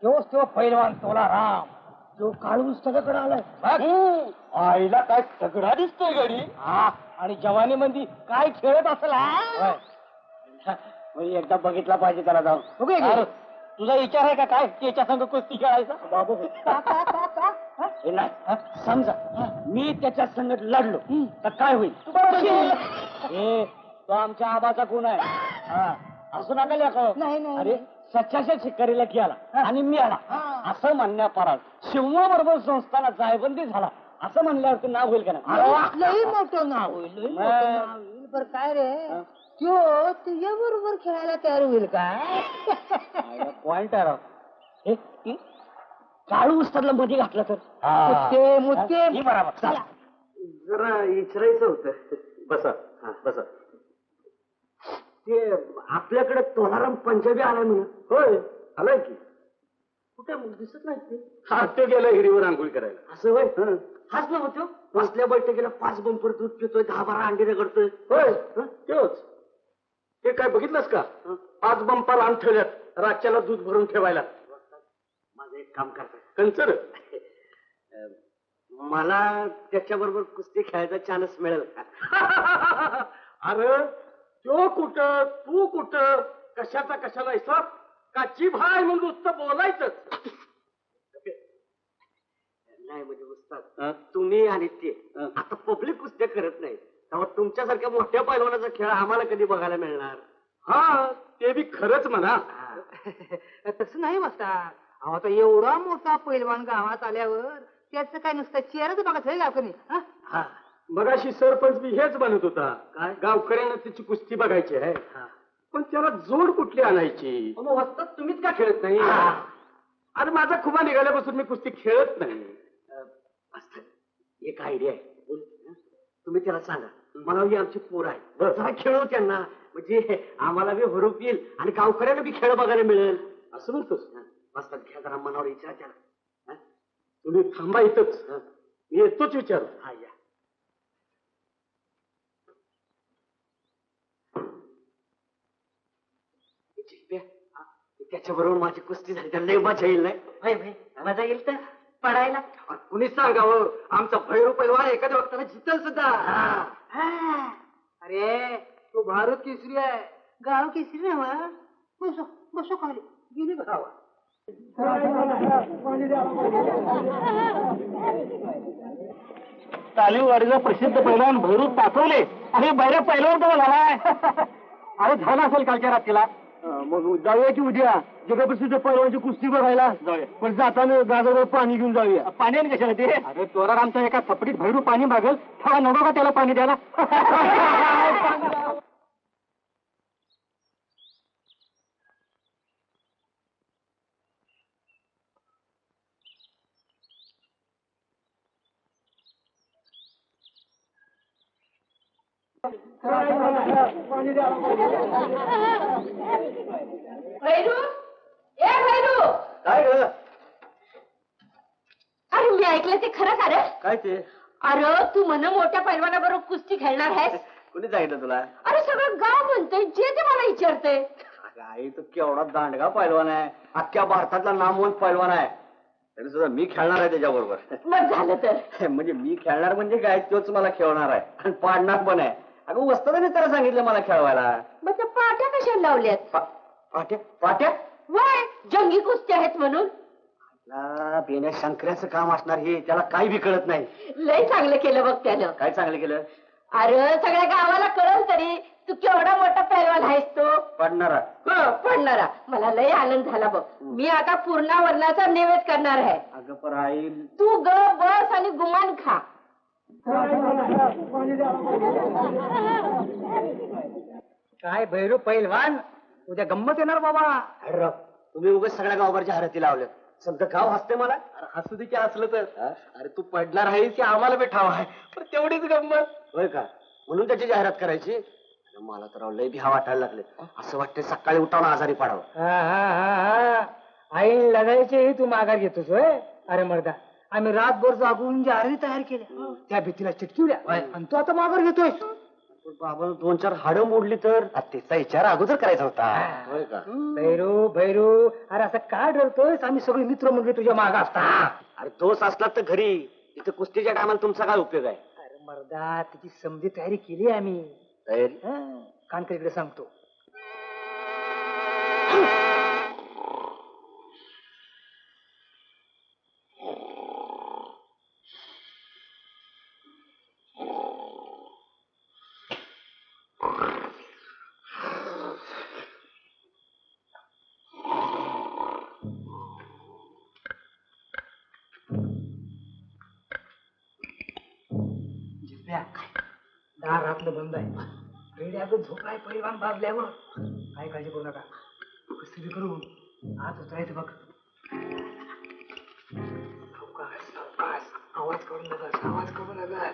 तोच तो पैलवान तोला राम जो काळून सगळीकडे आलाय. आईला काय सगळा दिसतोय गडी. आणि जवानी मध्ये काय खेळत असेल एकदा बघितला पाहिजे त्याला जाऊन. अरे, तुझा विचार आहे का काय त्याच्या संग कुस्ती खेळायचा बाबू हे नाही समजा मी त्याच्या संगत लढलो तर काय होईल? हे तो आमच्या आबाचा गुण आहे. असं नका लेखो. अरे सच्चाच्या शिकारीला गेला आणि मी आला असं म्हणण्यापरात शिवमा बरोबर संस्थाना जायबंदी झाला असं म्हणल्यावर ते नाव होईल का नाही? लई मोठं नाव होईल लई मोठं नाव होईल. बरं काय रे त्यो तुझ्या बरोबर खेळायला तयार होईल काय? पॉइंट आहे राव. हे, काळू उस्तादला मध्ये घातलं तर मुत्ते मुत्ते ही बरोबर. चला. जरा विचारायचं होतं. बसा बसा. ते आपल्याकडे तोलाराम पंजाबी आलाय म्हणून. होय आलाय की. कुठे मग दिसत नाही ते. तो गेला हिरीवर आंघोळी करायला. असं होय. हाच ना होतो बसल्या बैठकीला 5 बंपर दूध पितोय 10-12 अंडे रगडतोय. होय तोच. ते काय बघितलंस का? 5 बंपर आण ठेवल्यात रातच्याला दूध भरून ठेवायला. माझं एक काम करताय. कंचर मला त्याच्याबरोबर कुस्ती खेळायचा चान्स मिळेल का? अरे तो कुठं तू कुठं कशाचा कशाला हिसाब का जीभ हाय म्हणून नुसतं बोलायचंच. नाही म्हणजे उस्ताद तुम्ही आणि ते आता पब्लिक कुस्त्या करत नाही तेव्हा तुमच्यासारख्या मोठ्या पैलवानाचा खेळ आम्हाला कधी बघायला मिळणार? हा ते बी खरंच म्हणा. तसं नाही बसता. अहो आता एवढा मोठा पैलवान गावात आल्यावर त्याचं काय नुसतं चेहराच बघत होईल आपण. हा मगाशी सरपंच बी हेच म्हणत होता काय गावकऱ्यांना त्याची कुस्ती बघायची आहे पण त्याला जोड कुठली आणायची. मग वस्ताद तुम्हीच का खेळत नाही? अरे माझा खुबा निघाल्यापासून मी कुस्ती खेळत नाही. वस्ताद, एक आयडिया आहे. तुम्ही त्याला सांगा मला ही आमची पोर आहे जरा खेळू त्यांना म्हणजे आम्हाला बी हुरूप येईल आणि गावकऱ्यांना बी खेळ बघायला मिळेल. असं म्हणतोस. वस्ताद घ्या जरा मनावर विचार त्याला. तुम्ही थांबा इथंच मी येतोच विचार. हा या. त्याच्याबरोबर माझी कुस्ती झाली तर लय मजा येईल नाही? मजा येईल तर पडायला. कुणी सांगावं आमचा भैरू पैलवान एखाद्या वक्ताला जितल सुद्धा. अरे तो भारत केसरी आहे गाव केसरी ना. बसो बसो खाली गेली बसावा. तालीमवाडीचा प्रसिद्ध पैलवान भैरू ताकवले आणि बैरा पैलवान तो झालाय. अरे झाला असेल कालच्या रात्रीला. मग जाऊया की उद्या जगप्रसिद्ध पैलवानची कुस्ती बघायला जाऊया. पण जाताना गाजरवर पाणी घेऊन जाऊया. पाण्याने कशाला ते? अरे तोरा आमच्या एका थपडीत भैरू पाणी मागेल तेव्हा नको का त्याला पाणी द्यायला? भैरू ए भैरू काय ग? अरे मी ऐकलं ते खरं का रे? काय ते? अरे तू म्हण मोठ्या पैलवानाबरोबर कुस्ती खेळणार आहेस. कोणी सांगितलं तुला? अरे सगळं गाव म्हणतंय जे ते मला विचारते. आई तो केवढा दांडगा पैलवान आहे अख्ख्या भारतातला नामवंत पैलवान आहे तरी सुद्धा मी खेळणार आहे त्याच्याबरोबर. मग झालं तर म्हणजे मी खेळणार म्हणजे काय तोच मला खेळणार आहे आणि पाडणार पण आहे. अगं वस्तादाने त्याला सांगितलं मला खेळवायला. मग त्या पाट्या कशाला लावल्यात? पाट्या पाट्या वय जंगी कुस्ती आहेत म्हणून. बेण्या शंकऱ्याचं काम असणार हे त्याला काही बी कळत नाही. लय चांगलं केलं बघ त्यानं. काय चांगलं केलं? अरे सगळ्या गावाला कळल तरी तू केवढा मोठा पैलवान आहेस तो. पडणारा पडणारा. मला लय आनंद झाला बघ. मी आता पूर्णावरणाचा नैवेद्य करणार आहे. अगं पर आई तू ग बस आणि गुमान खा. काय भैरू पैलवान उद्या गंमत येणार बाबा. अरे तुम्ही उगाच सगळ्या गावभरच्या हरती लावल्या समजा गाव हसते मला. अरे हसू दे की असलं तर. अरे तू पडणार आहे की आम्हाला बी ठाव आहे पण तेवढीच गंमत. होय का? म्हणून त्याची जाहिरात करायची. मला तर लय भ्या वाटायला लागले. असं वाटतंय सकाळी उठावं आजारी पडावं. आई लढायचे तू माघार घेतोस होय? अरे मर्दा, आम्ही रातभर जागून जारी तयार केल्या, त्या भीतीला चिटकिवल्या आणि तू आता माघार घेतोय. बाबा 2-4 हाडं मोडली तर त्याचा विचार अगोदर करायचा होता. होय का? भैरू, अरे असं काय डरतोय? आम्ही सगळे मित्र म्हणजे तुझ्या माग असता. अरे दोस्त असला तर घरी, इथं कुस्तीच्या टायमाला तुमचा काय उपयोग आहे? अरे मर्दा, तिची समधी तयारी केली आम्ही. तयारी? कानकडे सांगतो. दार आपलं बंद आहे. रेडी आपलं झोपलाय पैलवान बाजल्यावर. काय काळजी करू नका. कसं बी करून आज उतरायचं बघ. सावकाश सावकाश, आवाज करू नका, आवाज करू नका.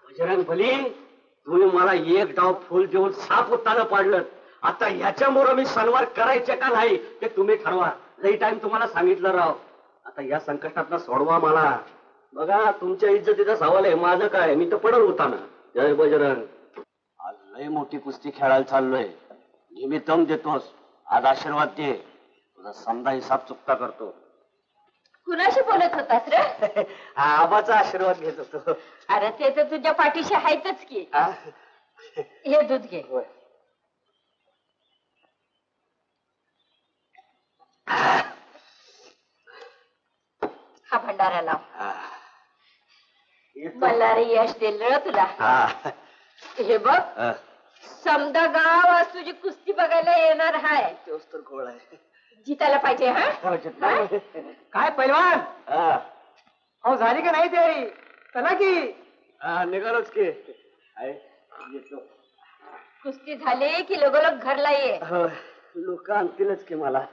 बजरंग बली, तुम्ही मला एक डाव फुल देऊन साप उत्तानं पाडलं. आता ह्याच्यामुळे मी सणवार करायचे का नाही ते तुम्ही ठरवा. लई टाइम तुम्हाला सांगितलं राव. आता या संकटातनं सोडवा मला. बघा तुमच्या इज्जतीचा सवाल आहे, माझं काय, मी तर पडल होता ना. जय बजरंग. आज लई मोठी कुस्ती खेळायला चाललोय. नेहमी दम देतोस, आज आशीर्वाद दे. तुझा समजा हिसाब चुकता करतो. कुणाशी बोलत होतास रे? आबाचा आशीर्वाद घेत होतो. अरे ते तर तुझ्या पाठीशी आहेतच की. हे दूध घे. हा भंडारा लाव. मला रे यश दिल रे तुला. हे बघ, समजा गाव आज तुझी कुस्ती बघायला येणार आहे. तोच तर गोळ आहे. जितायला पाहिजे. हा काय पैलवान, अहो झाली का नाही तयारी? चला की. निघालोच की. कुस्ती झाली की लगोलग घरला ये. लोक आणतीलच की मला.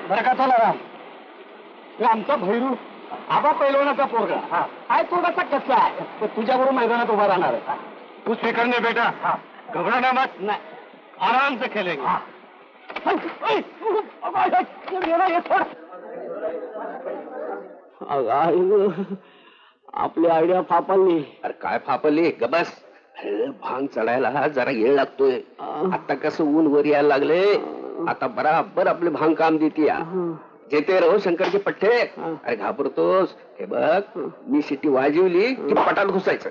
बरं का चला राम, हे आमचा भैरू आबा पैलवानाचा पोरगा आहे. तो कसा कसा आहे, तर तुझ्याबरोबर मैदानात उभा राहणार आहे. तू फिकर नाही बेटा, घबराना मत. नाही, आराम से खेलेंगे. आपली आयडिया फापाली. अरे काय फापले ग बस. अरे भांग चढायला जरा वेळ लागतोय. आता कसं ऊन वर यायला लागले, आता बराबर आपले भांग काम देते. जेते रहो शंकरचे पठ्ठे. अरे घाबरतोस. हे बघ, मी शिटी वाजवली की पटात घुसायचं.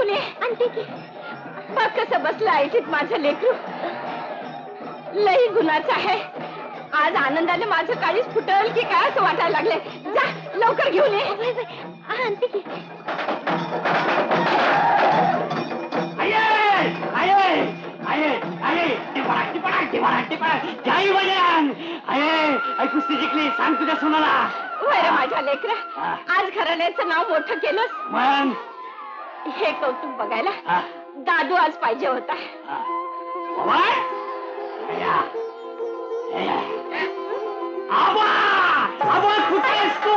घेऊन ये. आणते की. बघ कसं बसलं ऐटीत माझं लेकरू. लई गुणाचं आहे. आज आनंदाने माझं काळीच फुटल की काय असं वाटायला लागले. जा लवकर घेऊन ये. आणते की. कुस्ती जिंकली सांग तुझ्या सोनाला. बरं माझ्या लेकरा, आज घराण्याचं नाव मोठं केलंस. मग हे कौतुक बघायला दादू आज पाहिजे होता. कुठे आहेस तू?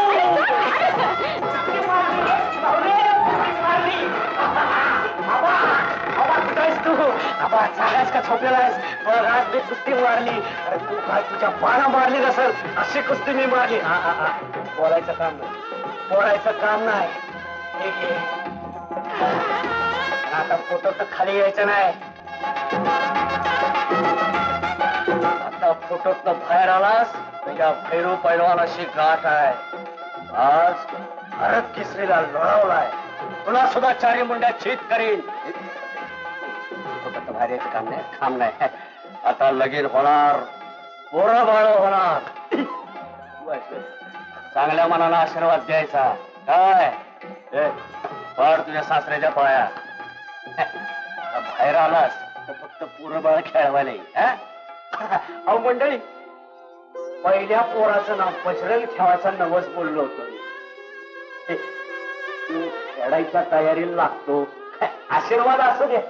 सांगायच का झोपलेला आहेस? आज मी कुस्ती मारली. अरे तू काय तुझ्या बाणा मारली नसल अशी कुस्ती मी मारली. बोलायचं काम नाही, बोलायचं काम नाही. ठीक आहे. आता फोटो तर खाली यायचं नाही. आता फोटोत बाहेर आलास तुझ्या भैरू पैलवानाशी गाठ आहे. आज भारत केसरीला लढवलाय. तुला सुद्धा चारी मुंड्या छेद करीन. बाहेर यायचं काम नाही, काम नाही. आता लगीन होणार, पोरं बाळ होणार. चांगल्या मनाला आशीर्वाद द्यायचा. काय पड तुझ्या सासऱ्याच्या पाया. बाहेर आलास तर फक्त पोरं बाळ खेळवायला. अहो मंडळी, पहिल्या पोराचं नाव बजरंग ठेवायचं नवस बोललो होतो. तू खेळायच्या तयारीला लागतो. आशीर्वाद असू दे.